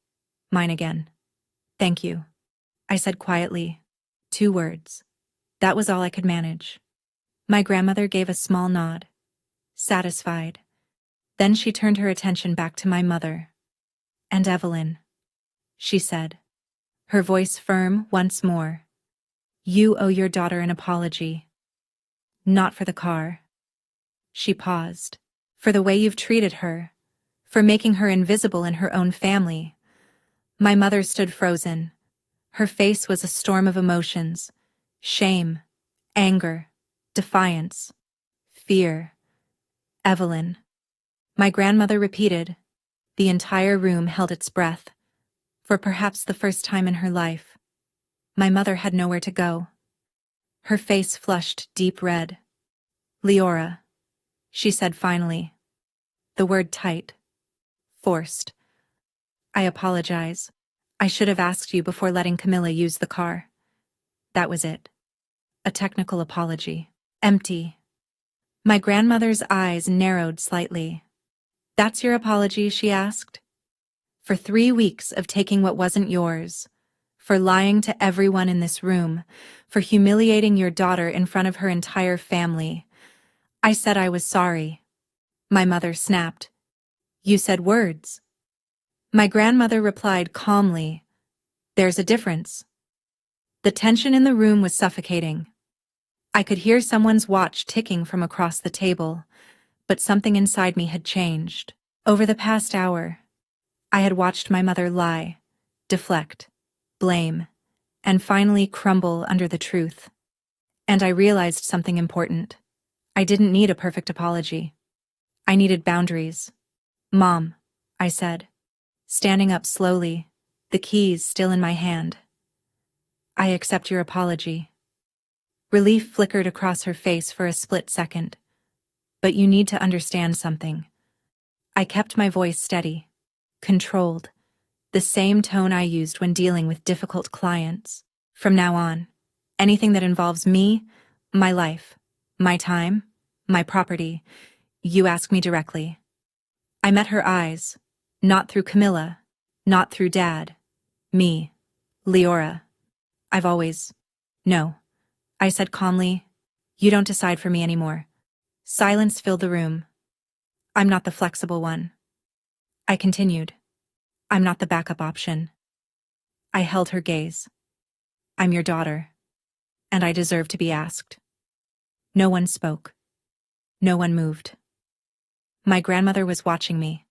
Mine again. Thank you. I said quietly. 2 words. That was all I could manage. My grandmother gave a small nod. Satisfied. Then she turned her attention back to my mother. And Evelyn, she said, her voice firm once more. You owe your daughter an apology. Not for the car. She paused. For the way you've treated her. For making her invisible in her own family. My mother stood frozen. Her face was a storm of emotions. Shame, anger, defiance, fear. Evelyn. My grandmother repeated. The entire room held its breath. For perhaps the first time in her life. My mother had nowhere to go. Her face flushed deep red. Leora, she said finally. The word tight. Forced. I apologize. I should have asked you before letting Camilla use the car. That was it. A technical apology. Empty. My grandmother's eyes narrowed slightly. That's your apology, she asked. For 3 weeks of taking what wasn't yours. For lying to everyone in this room. For humiliating your daughter in front of her entire family. I said I was sorry. My mother snapped. You said words. My grandmother replied calmly. There's a difference. The tension in the room was suffocating. I could hear someone's watch ticking from across the table, but something inside me had changed. Over the past hour, I had watched my mother lie, deflect, blame, and finally crumble under the truth. And I realized something important. I didn't need a perfect apology. I needed boundaries. Mom, I said, standing up slowly, the keys still in my hand. I accept your apology. Relief flickered across her face for a split second. But you need to understand something. I kept my voice steady, controlled, the same tone I used when dealing with difficult clients. From now on, anything that involves me, my life, my time, my property, you ask me directly. I met her eyes, not through Camilla, not through Dad, me, Leora. I've always... No. I said calmly, you don't decide for me anymore. Silence filled the room. I'm not the flexible one. I continued. I'm not the backup option. I held her gaze. I'm your daughter. And I deserve to be asked. No one spoke. No one moved. My grandmother was watching me,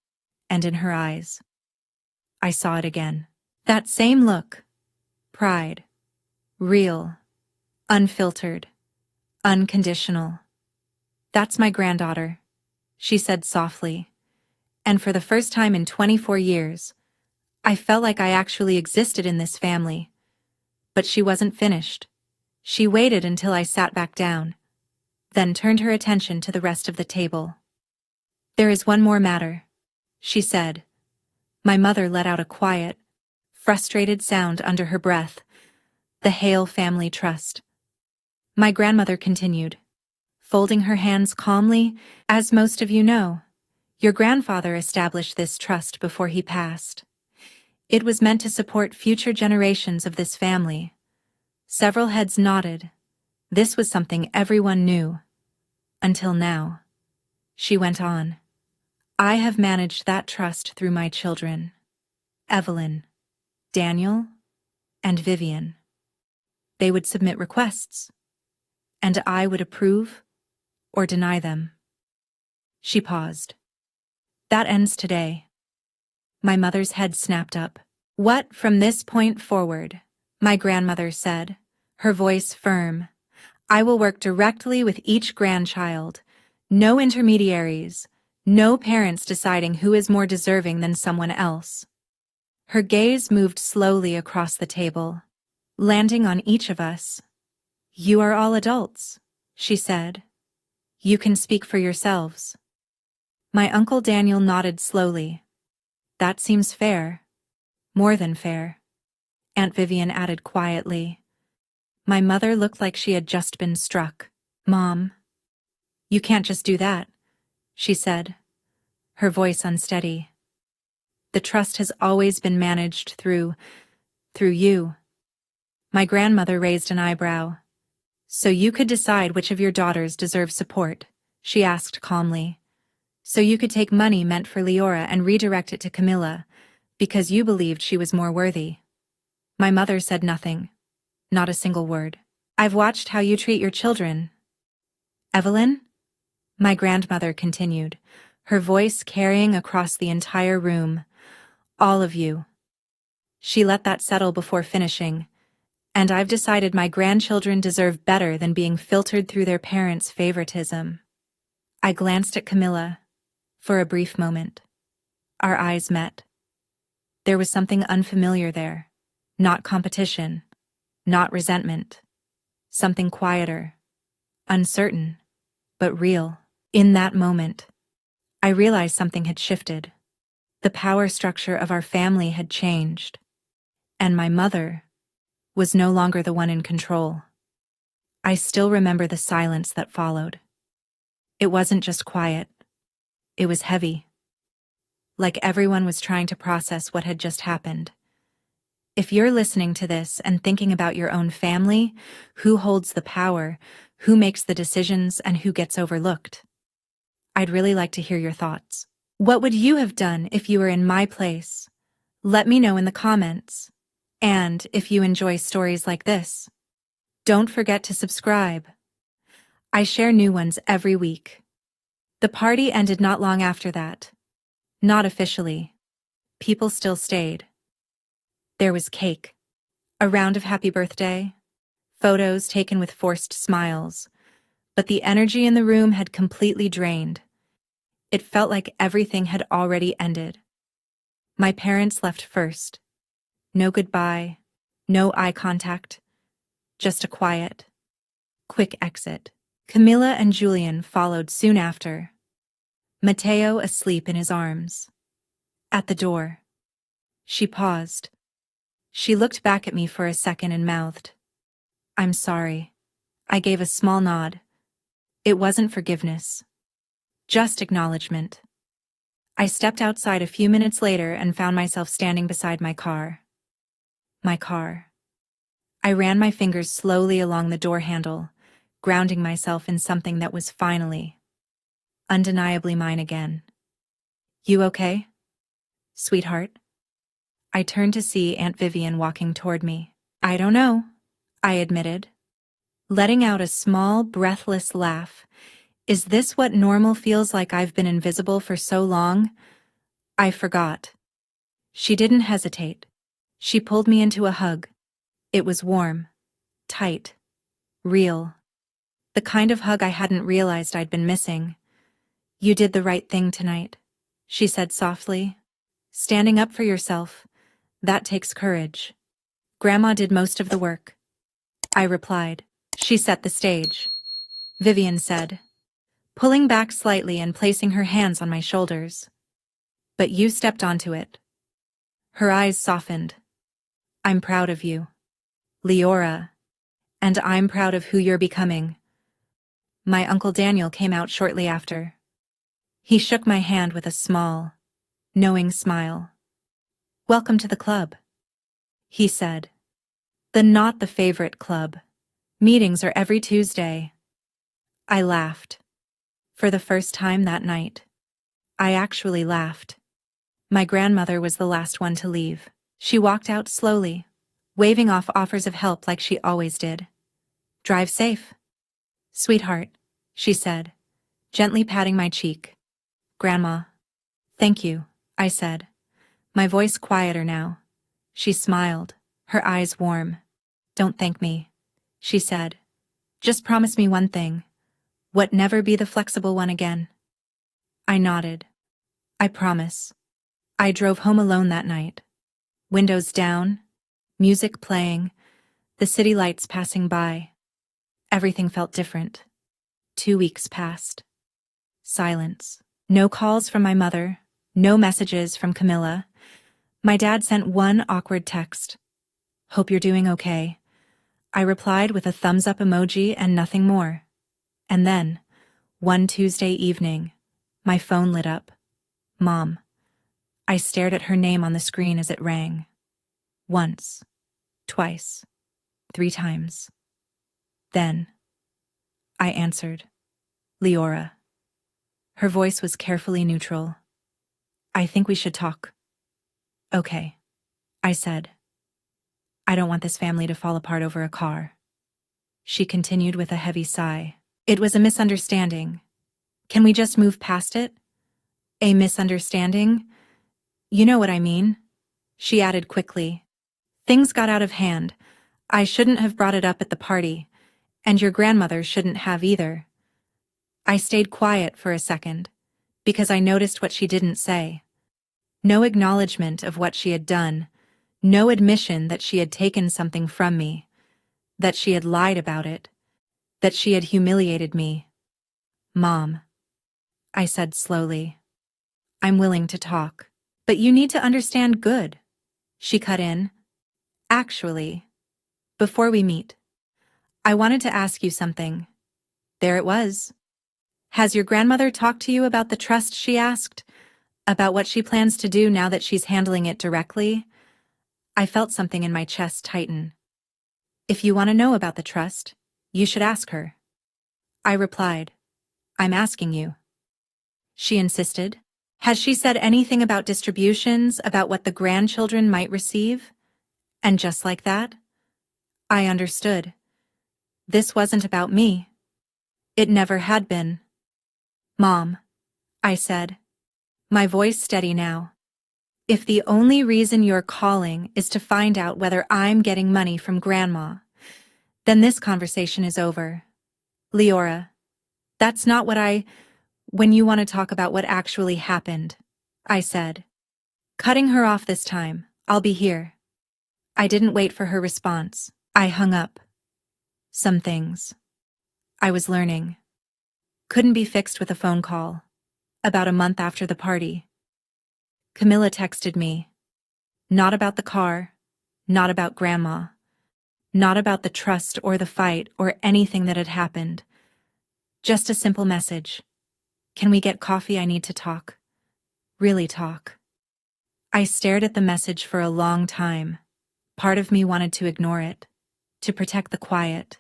and in her eyes, I saw it again. That same look. Pride. Real. Unfiltered. Unconditional. That's my granddaughter, she said softly. And for the first time in 24 years, I felt like I actually existed in this family. But she wasn't finished. She waited until I sat back down, then turned her attention to the rest of the table. There is one more matter, she said. My mother let out a quiet, frustrated sound under her breath. The Hale family trust. My grandmother continued, folding her hands calmly. As most of you know, your grandfather established this trust before he passed. It was meant to support future generations of this family. Several heads nodded. This was something everyone knew. Until now. She went on. I have managed that trust through my children. Evelyn, Daniel, and Vivian. They would submit requests, and I would approve or deny them. She paused. That ends today. My mother's head snapped up. What from this point forward? My grandmother said, her voice firm. I will work directly with each grandchild. No intermediaries. No parents deciding who is more deserving than someone else. Her gaze moved slowly across the table, landing on each of us. You are all adults, she said. You can speak for yourselves. My Uncle Daniel nodded slowly. That seems fair. More than fair. Aunt Vivian added quietly. My mother looked like she had just been struck. "Mom, you can't just do that," she said, her voice unsteady. "The trust has always been managed through you." My grandmother raised an eyebrow. "So you could decide which of your daughters deserve support?" she asked calmly. "So you could take money meant for Leora and redirect it to Camilla, because you believed she was more worthy?" My mother said nothing. Not a single word. "I've watched how you treat your children, Evelyn," my grandmother continued, her voice carrying across the entire room. "All of you." She let that settle before finishing. "And I've decided my grandchildren deserve better than being filtered through their parents' favoritism." I glanced at Camilla. For a brief moment. Our eyes met. There was something unfamiliar there. Not competition. Not resentment. Something quieter. Uncertain. But real. In that moment, I realized something had shifted. The power structure of our family had changed. And my mother was no longer the one in control. I still remember the silence that followed. It wasn't just quiet. It was heavy. Like everyone was trying to process what had just happened. If you're listening to this and thinking about your own family, who holds the power, who makes the decisions, and who gets overlooked, I'd really like to hear your thoughts. What would you have done if you were in my place? Let me know in the comments. And if you enjoy stories like this, don't forget to subscribe. I share new ones every week. The party ended not long after that. Not officially. People still stayed. There was cake. A round of happy birthday. Photos taken with forced smiles. But the energy in the room had completely drained. It felt like everything had already ended. My parents left first. No goodbye. No eye contact. Just a quiet, quick exit. Camilla and Julian followed soon after. Mateo asleep in his arms. At the door. She paused. She looked back at me for a second and mouthed, "I'm sorry." I gave a small nod. It wasn't forgiveness. Just acknowledgement. I stepped outside a few minutes later and found myself standing beside my car. My car. I ran my fingers slowly along the door handle, grounding myself in something that was finally, undeniably mine again. "You okay, sweetheart?" I turned to see Aunt Vivian walking toward me. "I don't know," I admitted, letting out a small, breathless laugh. "Is this what normal feels like? I've been invisible for so long? I forgot." She didn't hesitate. She pulled me into a hug. It was warm, tight, real. The kind of hug I hadn't realized I'd been missing. "You did the right thing tonight," she said softly. "Standing up for yourself, that takes courage." "Grandma did most of the work," I replied. "She set the stage," Vivian said, pulling back slightly and placing her hands on my shoulders. "But you stepped onto it." Her eyes softened. "I'm proud of you, Leora. And I'm proud of who you're becoming." My Uncle Daniel came out shortly after. He shook my hand with a small, knowing smile. "Welcome to the club," he said. "The not the favorite club. Meetings are every Tuesday." I laughed. For the first time that night. I actually laughed. My grandmother was the last one to leave. She walked out slowly, waving off offers of help like she always did. "Drive safe, sweetheart," she said, gently patting my cheek. "Grandma." "Thank you," I said, my voice quieter now. She smiled, her eyes warm. "Don't thank me," she said. "Just promise me one thing. What, never be the flexible one again?" I nodded. "I promise." I drove home alone that night. Windows down, music playing, the city lights passing by. Everything felt different. 2 weeks passed. Silence. No calls from my mother, no messages from Camilla. My dad sent one awkward text. "Hope you're doing okay. I replied with a thumbs up emoji and nothing more. And then, one Tuesday evening, my phone lit up. Mom. I stared at her name on the screen as it rang. Once, twice, 3 times. Then, I answered. Leora. Her voice was carefully neutral. I think we should talk. Okay, I said. I don't want this family to fall apart over a car. She continued with a heavy sigh. It was a misunderstanding. Can we just move past it? A misunderstanding? You know what I mean, she added quickly. Things got out of hand. I shouldn't have brought it up at the party, and your grandmother shouldn't have either. I stayed quiet for a second, because I noticed what she didn't say. No acknowledgement of what she had done, no admission that she had taken something from me, that she had lied about it, that she had humiliated me. Mom, I said slowly. I'm willing to talk. But you need to understand good, she cut in. Actually, before we meet, I wanted to ask you something. There it was. Has your grandmother talked to you about the trust she asked? About what she plans to do now that she's handling it directly? I felt something in my chest tighten. If you want to know about the trust, you should ask her. I replied. I'm asking you. She insisted. Has she said anything about distributions, about what the grandchildren might receive? And just like that, I understood. This wasn't about me. It never had been. Mom, I said, my voice steady now. If the only reason you're calling is to find out whether I'm getting money from Grandma, then this conversation is over. Leora, that's not when you want to talk about what actually happened, I said. Cutting her off this time, I'll be here. I didn't wait for her response. I hung up. Some things I was learning couldn't be fixed with a phone call. About a month after the party, Camilla texted me. Not about the car, not about Grandma, not about the trust or the fight or anything that had happened. Just a simple message. Can we get coffee? I need to talk. Really talk. I stared at the message for a long time. Part of me wanted to ignore it, to protect the quiet,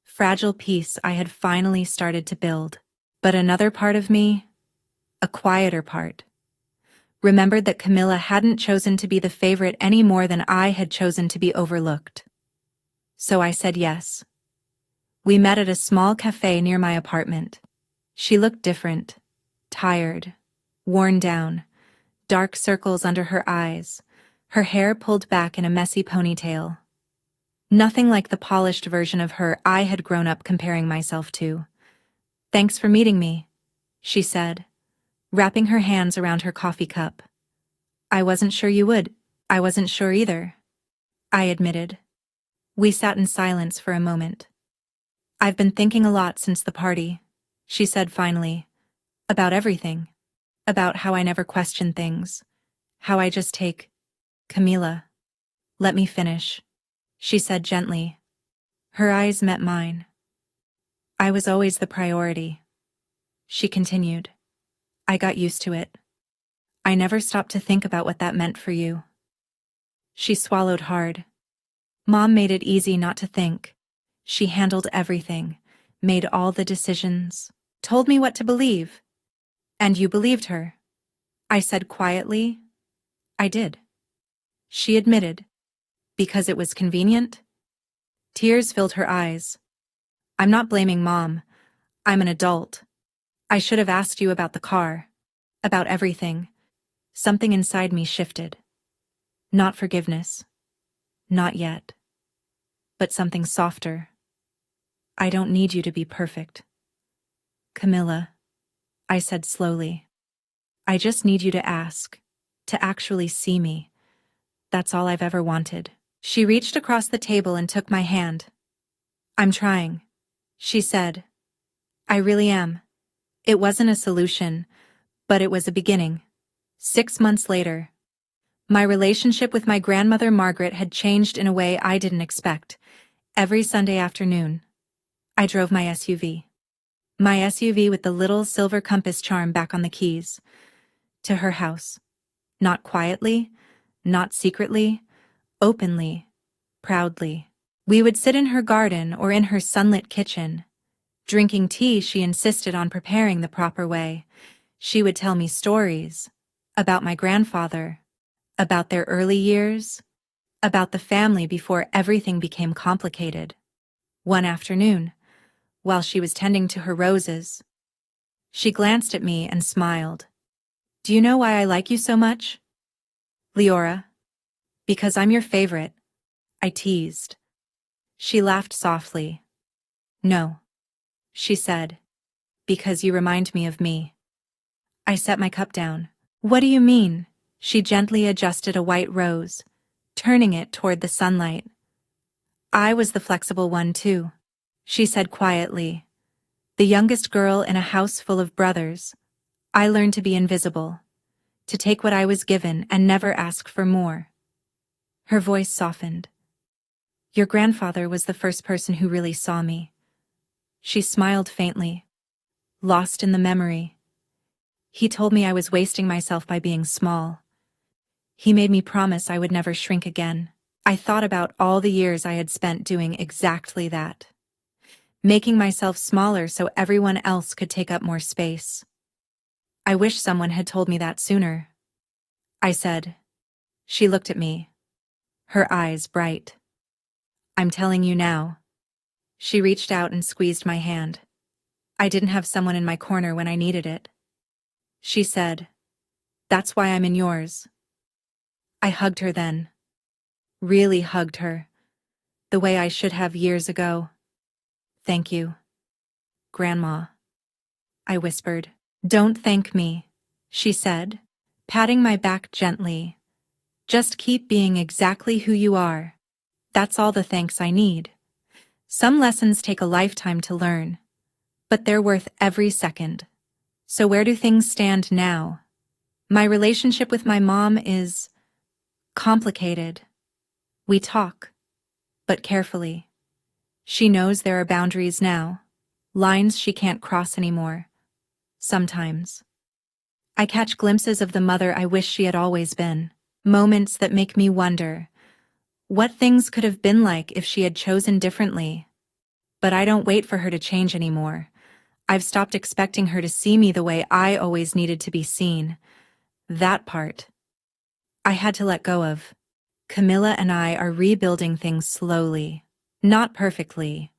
fragile peace I had finally started to build. But another part of me, a quieter part, remembered that Camilla hadn't chosen to be the favorite any more than I had chosen to be overlooked. So I said yes. We met at a small cafe near my apartment. She looked different, tired, worn down, dark circles under her eyes, her hair pulled back in a messy ponytail. Nothing like the polished version of her I had grown up comparing myself to. Thanks for meeting me, she said, wrapping her hands around her coffee cup. I wasn't sure you would. I wasn't sure either, I admitted. We sat in silence for a moment. I've been thinking a lot since the party, she said finally. About everything. About how I never question things. How I just take. Camila. Let me finish, she said gently. Her eyes met mine. I was always the priority, she continued. I got used to it. I never stopped to think about what that meant for you. She swallowed hard. Mom made it easy not to think. She handled everything, made all the decisions, told me what to believe. And you believed her, I said quietly. I did. She admitted. Because it was convenient? Tears filled her eyes. I'm not blaming Mom. I'm an adult. I should have asked you about the car, about everything. Something inside me shifted. Not forgiveness. Not yet. But something softer. I don't need you to be perfect. Camilla, I said slowly. I just need you to ask, to actually see me. That's all I've ever wanted. She reached across the table and took my hand. I'm trying, she said. I really am. It wasn't a solution, but it was a beginning. 6 months later, my relationship with my grandmother Margaret had changed in a way I didn't expect. Every Sunday afternoon, I drove my SUV. My SUV with the little silver compass charm back on the keys. To her house. Not quietly, not secretly, openly, proudly. We would sit in her garden or in her sunlit kitchen. Drinking tea she insisted on preparing the proper way. She would tell me stories. About my grandfather. About their early years. About the family before everything became complicated. One afternoon, while she was tending to her roses, she glanced at me and smiled. "Do you know why I like you so much, Leora?" "Because I'm your favorite," I teased. She laughed softly. "No," she said, "because you remind me of me." I set my cup down. "What do you mean?" She gently adjusted a white rose, turning it toward the sunlight. "I was the flexible one too," she said quietly. "The youngest girl in a house full of brothers. I learned to be invisible, to take what I was given and never ask for more." Her voice softened. "Your grandfather was the first person who really saw me." She smiled faintly, lost in the memory. "He told me I was wasting myself by being small. He made me promise I would never shrink again." I thought about all the years I had spent doing exactly that. Making myself smaller so everyone else could take up more space. "I wish someone had told me that sooner," I said. She looked at me, her eyes bright. "I'm telling you now." She reached out and squeezed my hand. "I didn't have someone in my corner when I needed it," she said. "That's why I'm in yours." I hugged her then. Really hugged her. The way I should have years ago. "Thank you, Grandma," I whispered. "Don't thank me," she said, patting my back gently. "Just keep being exactly who you are. That's all the thanks I need. Some lessons take a lifetime to learn, but they're worth every second." So where do things stand now? My relationship with my mom is complicated. We talk, but carefully. She knows there are boundaries now, lines she can't cross anymore. Sometimes I catch glimpses of the mother I wish she had always been, moments that make me wonder what things could have been like if she had chosen differently. But I don't wait for her to change anymore. I've stopped expecting her to see me the way I always needed to be seen. That part I had to let go of. Camilla and I are rebuilding things slowly. Not perfectly.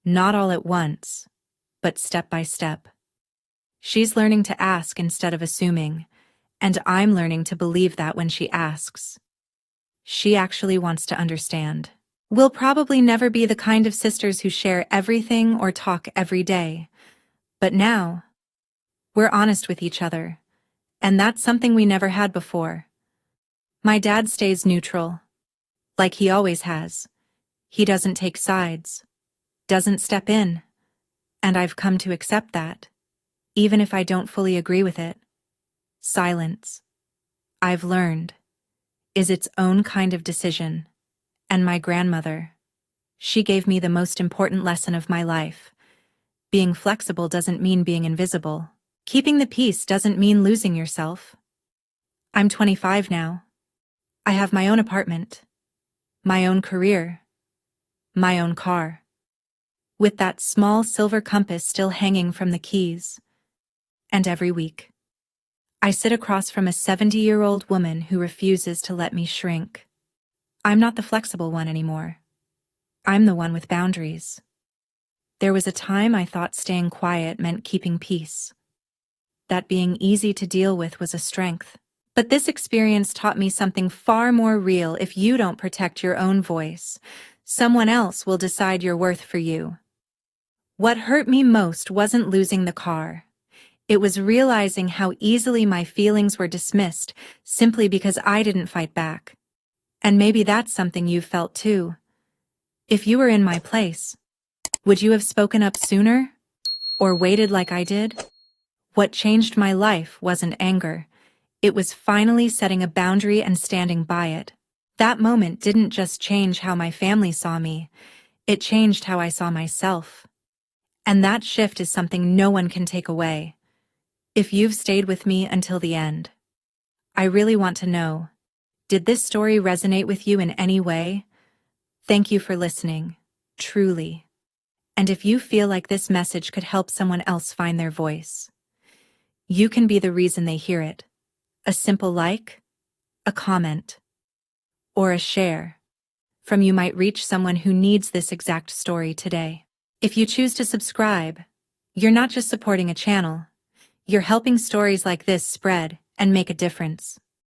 Not all at once. But step by step. She's learning to ask instead of assuming, and I'm learning to believe that when she asks. She actually wants to understand. We'll probably never be the kind of sisters who share everything or talk every day. But now, we're honest with each other, and that's something we never had before. My dad stays neutral, like he always has. He doesn't take sides, doesn't step in, and I've come to accept that, even if I don't fully agree with it. Silence, I've learned, is its own kind of decision. And my grandmother, she gave me the most important lesson of my life. Being flexible doesn't mean being invisible. Keeping the peace doesn't mean losing yourself. I'm 25 now. I have my own apartment, my own career, my own car. With that small silver compass still hanging from the keys. And every week, I sit across from a 70-year-old woman who refuses to let me shrink. I'm not the flexible one anymore. I'm the one with boundaries. There was a time I thought staying quiet meant keeping peace. That being easy to deal with was a strength. But this experience taught me something far more real. If you don't protect your own voice, someone else will decide your worth for you. What hurt me most wasn't losing the car. It was realizing how easily my feelings were dismissed simply because I didn't fight back. And maybe that's something you've felt too. If you were in my place, would you have spoken up sooner? Or waited like I did? What changed my life wasn't anger. It was finally setting a boundary and standing by it. That moment didn't just change how my family saw me. It changed how I saw myself. And that shift is something no one can take away. If you've stayed with me until the end, I really want to know, did this story resonate with you in any way? Thank you for listening, truly. And if you feel like this message could help someone else find their voice, you can be the reason they hear it. A simple like, a comment, or a share from you might reach someone who needs this exact story today. If you choose to subscribe, you're not just supporting a channel, you're helping stories like this spread and make a difference.